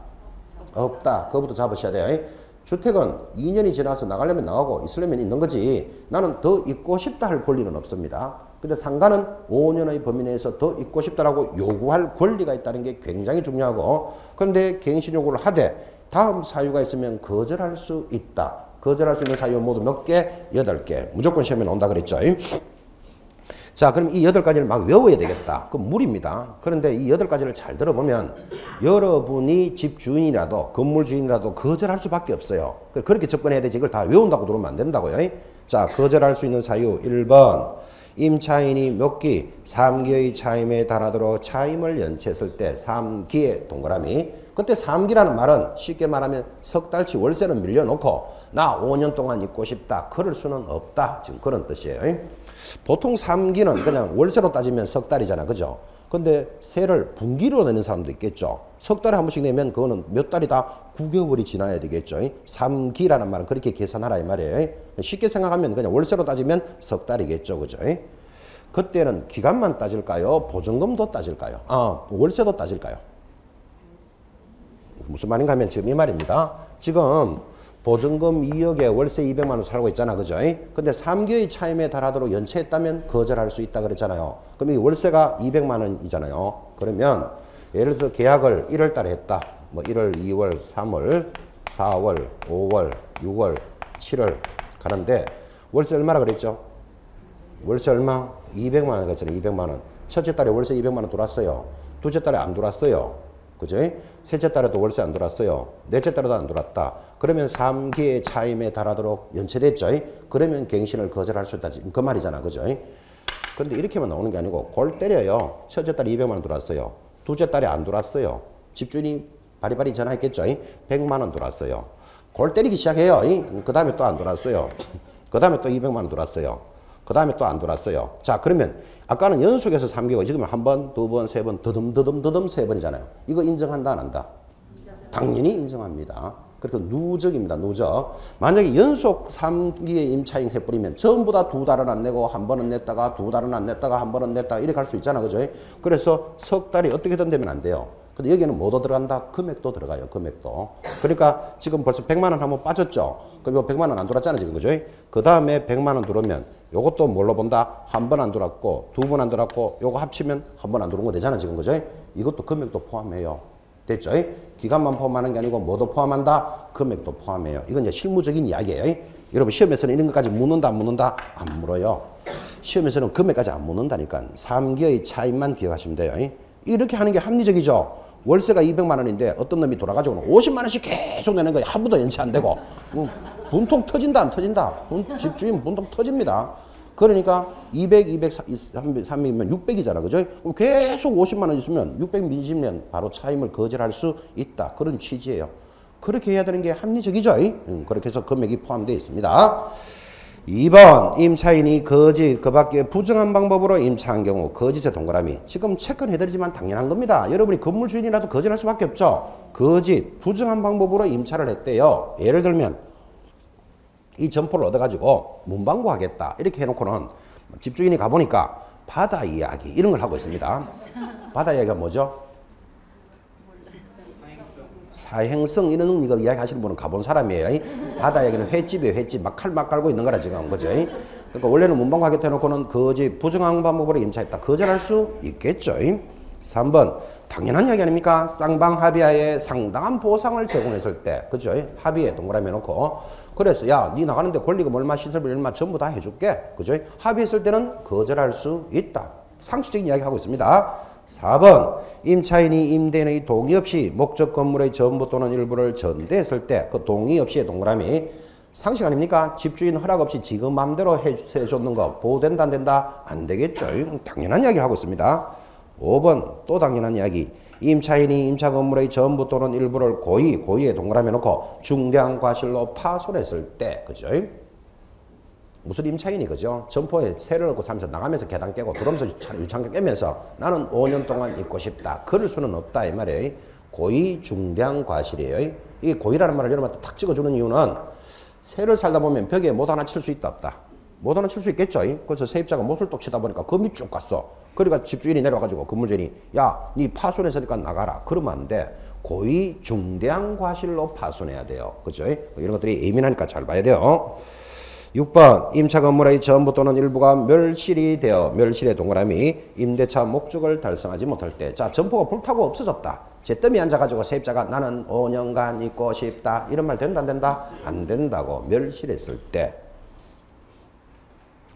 없다. 그거부터 잡으셔야 돼요. 주택은 2년이 지나서 나가려면 나가고 있으려면 있는 거지. 나는 더 있고 싶다 할 권리는 없습니다. 근데 상가는 5년의 범위 내에서 더 있고 싶다라고 요구할 권리가 있다는 게 굉장히 중요하고 그런데 갱신 요구를 하되 다음 사유가 있으면 거절할 수 있다. 거절할 수 있는 사유 모두 몇 개? 8개. 무조건 시험에 나온다 그랬죠. 자, 그럼 이 8가지를 막 외워야 되겠다. 그건 무리입니다. 그런데 이 8가지를 잘 들어보면 여러분이 집 주인이라도 건물 주인이라도 거절할 수밖에 없어요. 그렇게 접근해야 되지. 이걸 다 외운다고 들어오면 안 된다고요. 자, 거절할 수 있는 사유 1번. 임차인이 몇 기? 3기의 차임에 달하도록 차임을 연체했을 때 3기의 동그라미. 그때 3기라는 말은 쉽게 말하면 석 달치 월세는 밀려놓고 나 5년 동안 있고 싶다. 그럴 수는 없다. 지금 그런 뜻이에요. 보통 3기는 그냥 월세로 따지면 석 달이잖아. 그죠? 근데 세를 분기로 내는 사람도 있겠죠. 석 달에 한 번씩 내면 그거는 몇 달이다? 9개월이 지나야 되겠죠. 3기라는 말은 그렇게 계산하라 이 말이에요. 쉽게 생각하면 그냥 월세로 따지면 석 달이겠죠. 그죠? 그때는 기간만 따질까요? 보증금도 따질까요? 월세도 따질까요? 무슨 말인가 하면 지금 이 말입니다. 지금 보증금 2억에 월세 200만 원 살고 있잖아. 그죠? 근데 3개의 차임에 달하도록 연체했다면 거절할 수 있다 그랬잖아요. 그럼 이 월세가 200만 원이잖아요. 그러면 예를 들어 계약을 1월 달에 했다. 뭐 1월, 2월, 3월, 4월, 5월, 6월, 7월 가는데 월세 얼마나 그랬죠? 월세 얼마? 200만 원 그랬잖아요. 200만 원. 첫째 달에 월세 200만 원 들어왔어요. 둘째 달에 안 들어왔어요. 그죠? 셋째 달에도 월세 안 들어왔어요. 넷째 달에도 안 들어왔다. 그러면 3기의 차임에 달하도록 연체됐죠. 그러면 갱신을 거절할 수 있다. 그 말이잖아. 그죠? 근데 이렇게만 나오는 게 아니고 골 때려요. 첫째 달에 200만 원 들어왔어요. 둘째 달에 안 들어왔어요. 집주인이 바리바리 전화했겠죠. 100만 원 들어왔어요. 골 때리기 시작해요. 그 다음에 또 안 들어왔어요. 그 다음에 또 200만 원 들어왔어요. 그 다음에 또 안 들어왔어요. 자, 그러면 아까는 연속해서 3개월, 지금 한 번, 두 번, 세 번, 더듬 세 번이잖아요. 이거 인정한다, 안 한다? 당연히 인정합니다. 그러니까 누적입니다, 누적. 만약에 연속 3기의 임차인 해버리면 전부 다 2달은 안 내고 한 번은 냈다가 2달은 안 냈다가 한 번은 냈다가 이렇게 갈 수 있잖아, 그죠? 그래서 석 달이 어떻게든 되면 안 돼요. 근데 여기는 뭐도 들어간다? 금액도 들어가요, 금액도. 그러니까 지금 벌써 100만 원 한번 빠졌죠? 그럼 이거 100만 원 안 들어왔잖아, 지금, 그죠? 그 다음에 100만 원 들어오면 요것도 뭘로 본다? 한 번 안 들어왔고, 두 번 안 들어왔고, 요거 합치면 한 번 안 들어온 거 되잖아, 지금, 그죠? 이것도 금액도 포함해요. 됐죠? 기간만 포함하는 게 아니고 뭐도 포함한다? 금액도 포함해요. 이건 이제 실무적인 이야기예요. 여러분 시험에서는 이런 것까지 묻는다 안 묻는다? 안 물어요. 시험에서는 금액까지 안 묻는다니까. 3개의 차이만 기억하시면 돼요. 이렇게 하는 게 합리적이죠. 월세가 200만 원인데 어떤 놈이 돌아가지고는 50만 원씩 계속 내는 거예요. 한 번도 연체 안 되고. 분통 터진다 안 터진다? 집주인 분통 터집니다. 그러니까 200, 200, 300이면 600이잖아. 그죠? 계속 50만 원 있으면 600 민심면 바로 차임을 거절할 수 있다. 그런 취지예요. 그렇게 해야 되는 게 합리적이죠. 그렇게 해서 금액이 포함되어 있습니다. 2번 임차인이 거짓 그 밖에 부정한 방법으로 임차한 경우 거짓의 동그라미. 지금 체크는 해드리지만 당연한 겁니다. 여러분이 건물 주인이라도 거짓할 수밖에 없죠. 거짓 부정한 방법으로 임차를 했대요. 예를 들면 이 점포를 얻어가지고 문방구 하겠다 이렇게 해놓고는 집주인이 가보니까 바다 이야기 이런 걸 하고 있습니다. 바다 이야기가 뭐죠? 사행성 이런 이거 이야기 하시는 분은 가본 사람이에요. 바다 이야기는 횟집이에요. 횟집 막 칼 막 깔고 있는 거라 지금 그죠? 그러니까 원래는 문방구 하겠다 해놓고는 거짓 부정한 방법으로 임차했다. 거절할 수 있겠죠. 3번 당연한 이야기 아닙니까? 쌍방 합의하에 상당한 보상을 제공했을 때 그죠? 합의에 동그라미 해놓고 그래서 야, 니 나가는데 권리금 얼마 시설비 얼마 전부 다 해줄게. 그죠? 합의했을 때는 거절할 수 있다. 상식적인 이야기 하고 있습니다. 4번 임차인이 임대인의 동의 없이 목적 건물의 전부 또는 일부를 전대했을 때 그 동의 없이의 동그라미 상식 아닙니까? 집주인 허락 없이 지금 마음대로 해줬는 거 보호된다 안 된다? 안 되겠죠. 당연한 이야기를 하고 있습니다. 5번 또 당연한 이야기. 임차인이 임차 건물의 전부 또는 일부를 고의에 동그라미 놓고 중대한 과실로 파손했을 때 그죠? 무슨 임차인이 그죠? 점포에 세를 넣고 살면서 나가면서 계단 깨고 들어오면서 유창가 깨면서 나는 5년 동안 있고 싶다. 그럴 수는 없다 이 말이에요. 고의 중대한 과실이에요. 이 고의라는 말을 여러분한테 탁 찍어주는 이유는 세를 살다 보면 벽에 못 하나 칠 수 있다 없다. 못 하나 칠 수 있겠죠. 그래서 세입자가 못을 똑 치다 보니까 금이 쭉 갔어. 그러니까 집주인이 내려와가지고 건물주인이 야, 니 파손했으니까 나가라. 그러면 안 돼. 고의 중대한 과실로 파손해야 돼요. 그죠? 이런 것들이 예민하니까 잘 봐야 돼요. 6번 임차 건물의 전부 또는 일부가 멸실이 되어 멸실의 동그라미 임대차 목적을 달성하지 못할 때 자 점포가 불타고 없어졌다. 잿더미 앉아가지고 세입자가 나는 5년간 있고 싶다. 이런 말 된다 안 된다? 안 된다고 멸실했을 때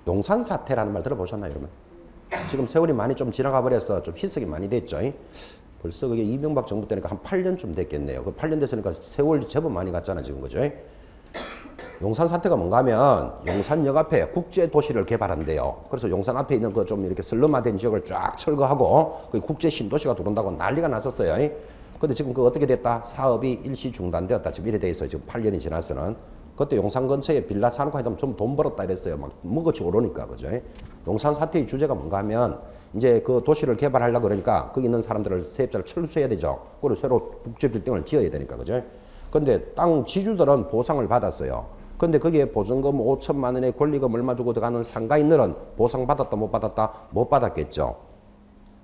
용산 사태라는 말 들어보셨나요 여러분? 지금 세월이 많이 좀 지나가 버려서 좀 희석이 많이 됐죠. 벌써 그게 이명박 정부 때니까 한 8년쯤 됐겠네요. 그 8년 됐으니까 세월 제법 많이 갔잖아 지금 그죠? 용산 사태가 뭔가 하면 용산역 앞에 국제도시를 개발한대요. 그래서 용산 앞에 있는 그 좀 이렇게 슬럼화된 지역을 쫙 철거하고 그 국제 신도시가 들어온다고 난리가 났었어요. 근데 지금 그 어떻게 됐다? 사업이 일시 중단되었다. 지금 이래 돼 있어요. 지금 8년이 지났으는. 그때 용산 근처에 빌라 사놓고 하면 좀 돈 벌었다 이랬어요. 막 먹어치 오르니까. 그죠? 용산 사태의 주제가 뭔가 하면 이제 그 도시를 개발하려고 그러니까 거기 있는 사람들을 세입자를 철수해야 되죠. 그리고 새로 국제 빌딩을 지어야 되니까. 그죠? 근데 땅 지주들은 보상을 받았어요. 근데 거기에 보증금 5천만 원에 권리금 얼마 주고 들어가는 상가인들은 보상받았다 못 받았다? 못 받았겠죠.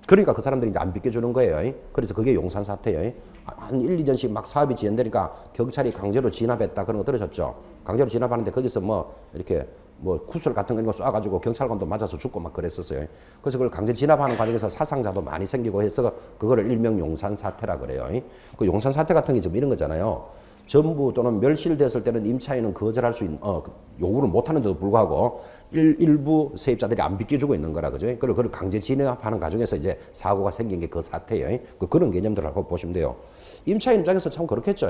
그러니까 그 사람들이 이제 안 비켜주는 거예요. 그래서 그게 용산 사태예요. 한 1, 2년씩 막 사업이 진행되니까 경찰이 강제로 진압했다 그런 거 들으셨죠? 강제로 진압하는데 거기서 뭐 이렇게 뭐 구슬 같은 거 쏴가지고 경찰관도 맞아서 죽고 막 그랬었어요. 그래서 그걸 강제 진압하는 과정에서 사상자도 많이 생기고 해서 그거를 일명 용산 사태라 그래요. 그 용산 사태 같은 게 좀 이런 거잖아요. 전부 또는 멸실됐을 때는 임차인은 거절할 수 있는 요구를 못하는데도 불구하고 일부 세입자들이 안 비켜주고 있는 거라 그죠? 그걸 강제 진압하는 과정에서 이제 사고가 생긴 게 그 사태예요. 그런 개념들하고 보시면 돼요. 임차인 입장에서 참 그렇겠죠.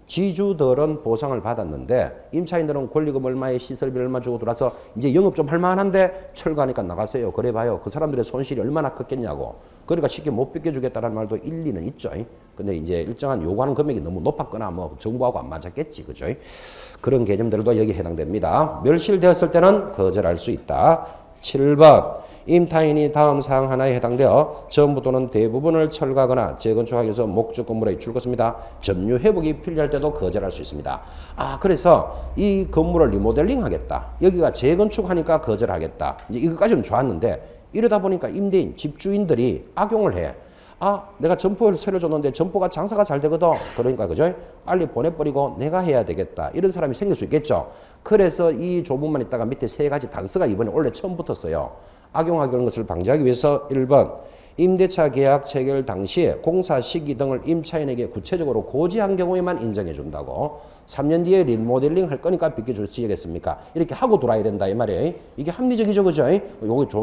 지주들은 보상을 받았는데 임차인들은 권리금 얼마에 시설비 얼마 주고 들어와서 이제 영업 좀 할 만한데 철거하니까 나가세요. 그래 봐요. 그 사람들의 손실이 얼마나 컸겠냐고. 그러니까 쉽게 못 비켜주겠다는 말도 일리는 있죠. 근데 이제 일정한 요구하는 금액이 너무 높았거나 뭐 정부하고 안 맞았겠지. 그죠? 그런 개념들도 여기 해당됩니다. 멸실되었을 때는 거절할 수 있다. 7번. 임타인이 다음 사항 하나에 해당되어 전부 또는 대부분을 철거하거나 재건축하기 위해서 목적 건물의 줄것입니다. 점유 회복이 필요할 때도 거절할 수 있습니다. 그래서 이 건물을 리모델링 하겠다. 여기가 재건축하니까 거절하겠다. 이제 이것까지는 좋았는데 이러다 보니까 임대인, 집주인들이 악용을 해. 내가 점포를 새로 줬는데 점포가 장사가 잘 되거든. 그러니까 그죠? 빨리 보내버리고 내가 해야 되겠다. 이런 사람이 생길 수 있겠죠. 그래서 이 조문만 있다가 밑에 세 가지 단서가 이번에 원래 처음 붙었어요. 악용하는 것을 방지하기 위해서 1번 임대차 계약 체결 당시에 공사 시기 등을 임차인에게 구체적으로 고지한 경우에만 인정해 준다고. 3년 뒤에 리모델링 할 거니까 비켜주시겠습니까? 이렇게 하고 돌아야 된다 이 말이에요. 이게 합리적이죠, 그죠? 이게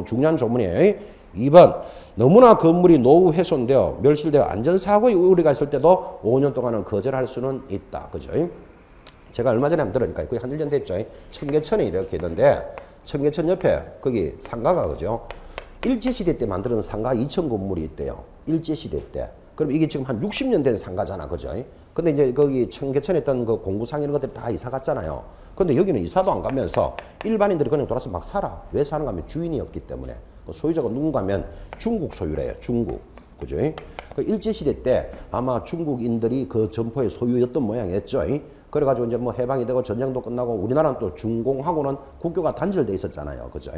중요한 조문이에요. 2번 너무나 건물이 노후 훼손되어 멸실되어 안전사고의 우려가 있을 때도 5년 동안은 거절할 수는 있다. 그죠? 제가 얼마 전에 한번 들으니까 거의 한 1년 됐죠. 청계천에 이렇게 있는데 청계천 옆에 거기 상가가 그죠? 일제시대 때 만들어놓은 상가 2천 건물이 있대요. 일제시대 때. 그럼 이게 지금 한 60년 된 상가잖아. 그죠? 근데 이제 거기 청계천에 있던 그 공구상 이런 것들이 다 이사 갔잖아요. 근데 여기는 이사도 안 가면서 일반인들이 그냥 돌아서 막 살아. 왜 사는가 하면 주인이 없기 때문에. 소유자가 누군가 하면 중국 소유래요. 중국. 그죠? 그 일제시대 때 아마 중국인들이 그 점포의 소유였던 모양이었죠. 그래가지고 이제 뭐 해방이 되고 전쟁도 끝나고 우리나라는 또 중공하고는 국교가 단절돼 있었잖아요. 그죠?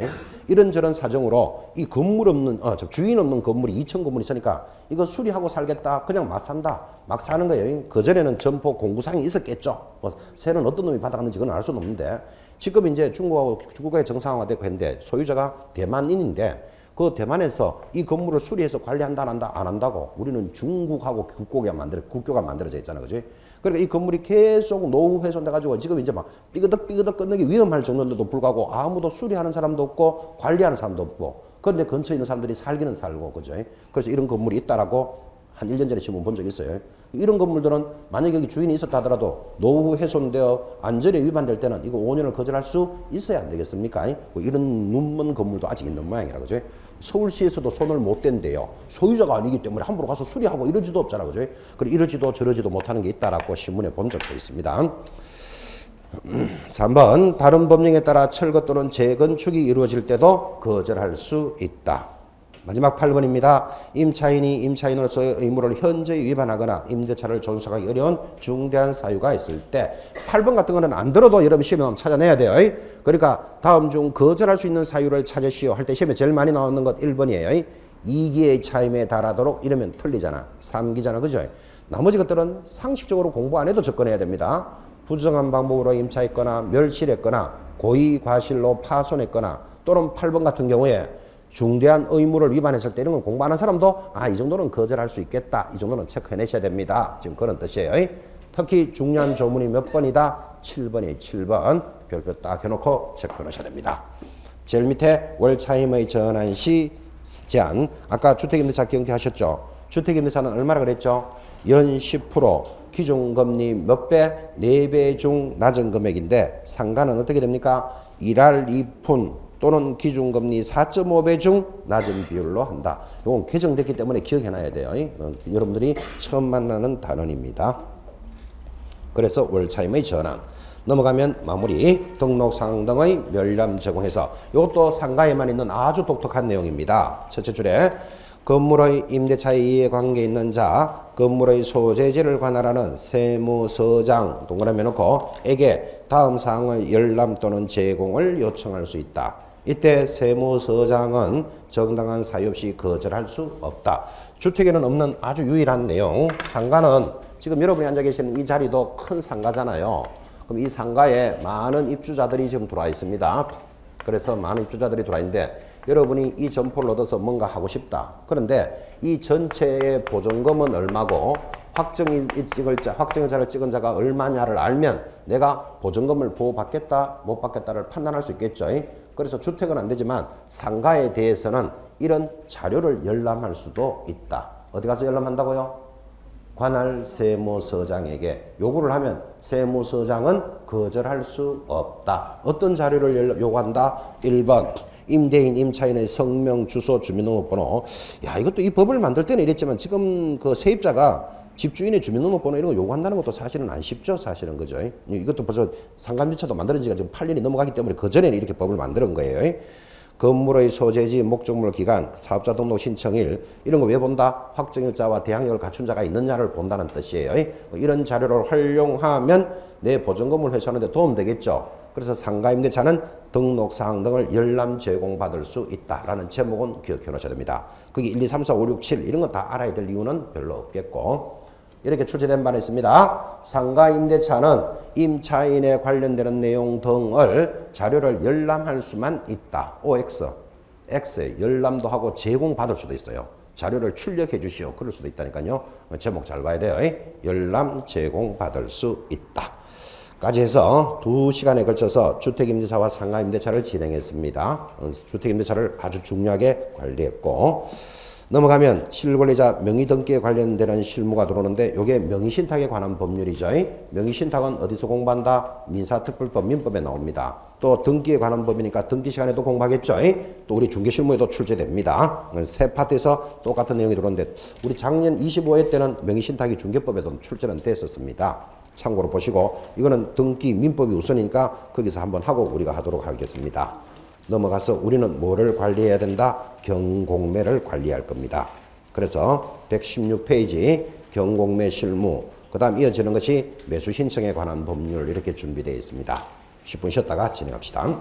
이런저런 사정으로 이 건물 없는, 주인 없는 건물이 2천 건물이 있으니까 이거 수리하고 살겠다. 그냥 막 산다. 막 사는 거예요. 그전에는 점포 공구상이 있었겠죠. 뭐 새는 어떤 놈이 받아갔는지 그건 알 수는 없는데 지금 이제 중국과의 정상화되고 했는데 소유자가 대만인인데 그 대만에서 이 건물을 수리해서 관리한다 안 한다 안 한다고. 우리는 중국하고 국교가 만들어져 있잖아. 그지? 그러니까 이 건물이 계속 노후 훼손돼 가지고 지금 이제 막 삐그덕 끝내기 위험할 정도인데도 불구하고 아무도 수리하는 사람도 없고 관리하는 사람도 없고. 그런데 근처에 있는 사람들이 살기는 살고. 그죠? 그래서 이런 건물이 있다라고 한 1년 전에 신문 본 적 있어요. 이런 건물들은 만약에 여기 주인이 있었다 하더라도 노후 훼손되어 안전에 위반될 때는 이거 5년을 거절할 수 있어야 안 되겠습니까? 뭐 이런 눈먼 건물도 아직 있는 모양이라. 그죠? 서울시에서도 손을 못 댄대요. 소유자가 아니기 때문에 함부로 가서 수리하고 이러지도 없잖아. 그죠? 그리고 이러지도 저러지도 못하는 게 있다라고 신문에 본 적도 있습니다. 3번 다른 법령에 따라 철거 또는 재건축이 이루어질 때도 거절할 수 있다. 마지막 8번입니다. 임차인이 임차인으로서의 의무를 현저히 위반하거나 임대차를 존속하기 어려운 중대한 사유가 있을 때 8번 같은 거는 안 들어도 여러분 시험에 찾아내야 돼요. 그러니까 다음 중 거절할 수 있는 사유를 찾으시오 할 때 시험에 제일 많이 나오는 것 1번이에요. 2기의 차임에 달하도록 이러면 틀리잖아. 3기잖아. 그죠? 나머지 것들은 상식적으로 공부 안 해도 접근해야 됩니다. 부정한 방법으로 임차했거나 멸실했거나 고의 과실로 파손했거나 또는 8번 같은 경우에 중대한 의무를 위반했을 때 이런 건 공부하는 사람도 이 정도는 거절할 수 있겠다. 이 정도는 체크해내셔야 됩니다. 지금 그런 뜻이에요. 특히 중요한 조문이 몇 번이다? 7번이 7번. 별표 딱 해놓고 체크하셔야 됩니다. 제일 밑에 월차임의 전환 시 제한. 아까 주택임대차 경계하셨죠? 주택임대차는 얼마나 그랬죠? 연 10%, 기준금리 몇 배? 4배 중 낮은 금액인데 상가는 어떻게 됩니까? 1할 2푼 또는 기준금리 4.5배 중 낮은 비율로 한다. 이건 개정됐기 때문에 기억해놔야 돼요. 여러분들이 처음 만나는 단원입니다. 그래서 월차임의 전환. 넘어가면 마무리. 등록사항 등의 면람 제공해서 이것도 상가에만 있는 아주 독특한 내용입니다. 첫째 줄에 건물의 임대차에 이해관계 있는 자, 건물의 소재지를 관할하는 세무서장 동그라미 놓고 에게 다음 사항의 열람 또는 제공을 요청할 수 있다. 이때 세무서장은 정당한 사유 없이 거절할 수 없다. 주택에는 없는 아주 유일한 내용. 상가는 지금 여러분이 앉아 계시는 이 자리도 큰 상가잖아요. 그럼 이 상가에 많은 입주자들이 지금 들어와 있습니다. 그래서 많은 입주자들이 들어와 있는데 여러분이 이 점포를 얻어서 뭔가 하고 싶다. 그런데 이 전체의 보증금은 얼마고 확정일자를 찍은 자가 얼마냐를 알면 내가 보증금을 보호받겠다 못 받겠다를 판단할 수 있겠죠. 그래서 주택은 안 되지만 상가에 대해서는 이런 자료를 열람할 수도 있다. 어디 가서 열람한다고요? 관할 세무서장에게 요구를 하면 세무서장은 거절할 수 없다. 어떤 자료를 요구한다? 1번 임대인, 임차인의 성명, 주소, 주민등록번호. 야, 이것도 이 법을 만들 때는 이랬지만 지금 그 세입자가 집주인의 주민등록번호 이런 거 요구한다는 것도 사실은 안 쉽죠. 사실은 그죠. 이것도 벌써 상감지차도 만들어진 지가 지금 8년이 넘어가기 때문에 그전에는 이렇게 법을 만드는 거예요. 건물의 소재지, 목적물 기간, 사업자 등록 신청일 이런 거 왜 본다? 확정일자와 대항력을 갖춘 자가 있느냐를 본다는 뜻이에요. 이런 자료를 활용하면 내 보증금을 회수하는 데 도움되겠죠. 그래서 상가임대차는 등록사항 등을 열람 제공받을 수 있다라는 제목은 기억해 놓으셔야 됩니다. 그게 1, 2, 3, 4, 5, 6, 7 이런 거 다 알아야 될 이유는 별로 없겠고 이렇게 출제된 바는 있습니다. 상가임대차는 임차인에 관련되는 내용 등을 자료를 열람할 수만 있다. OX. X에 열람도 하고 제공받을 수도 있어요. 자료를 출력해 주시오. 그럴 수도 있다니까요. 제목 잘 봐야 돼요. 열람 제공받을 수 있다. 까지 해서 2시간에 걸쳐서 주택임대차와 상가임대차를 진행했습니다. 주택임대차를 아주 중요하게 관리했고 넘어가면 실권리자 명의등기에 관련되는 실무가 들어오는데 이게 명의신탁에 관한 법률이죠. 명의신탁은 어디서 공부한다? 민사특별법 민법에 나옵니다. 또 등기에 관한 법이니까 등기 시간에도 공부하겠죠. 또 우리 중개실무에도 출제됩니다. 세 파트에서 똑같은 내용이 들어오는데 우리 작년 25회 때는 명의신탁이 중개법에도 출제는 됐었습니다. 참고로 보시고 이거는 등기 민법이 우선이니까 거기서 한번 하고 우리가 하도록 하겠습니다. 넘어가서 우리는 뭐를 관리해야 된다? 경공매를 관리할 겁니다. 그래서 116페이지 경공매 실무 그 다음 이어지는 것이 매수 신청에 관한 법률 이렇게 준비되어 있습니다. 10분 쉬었다가 진행합시다.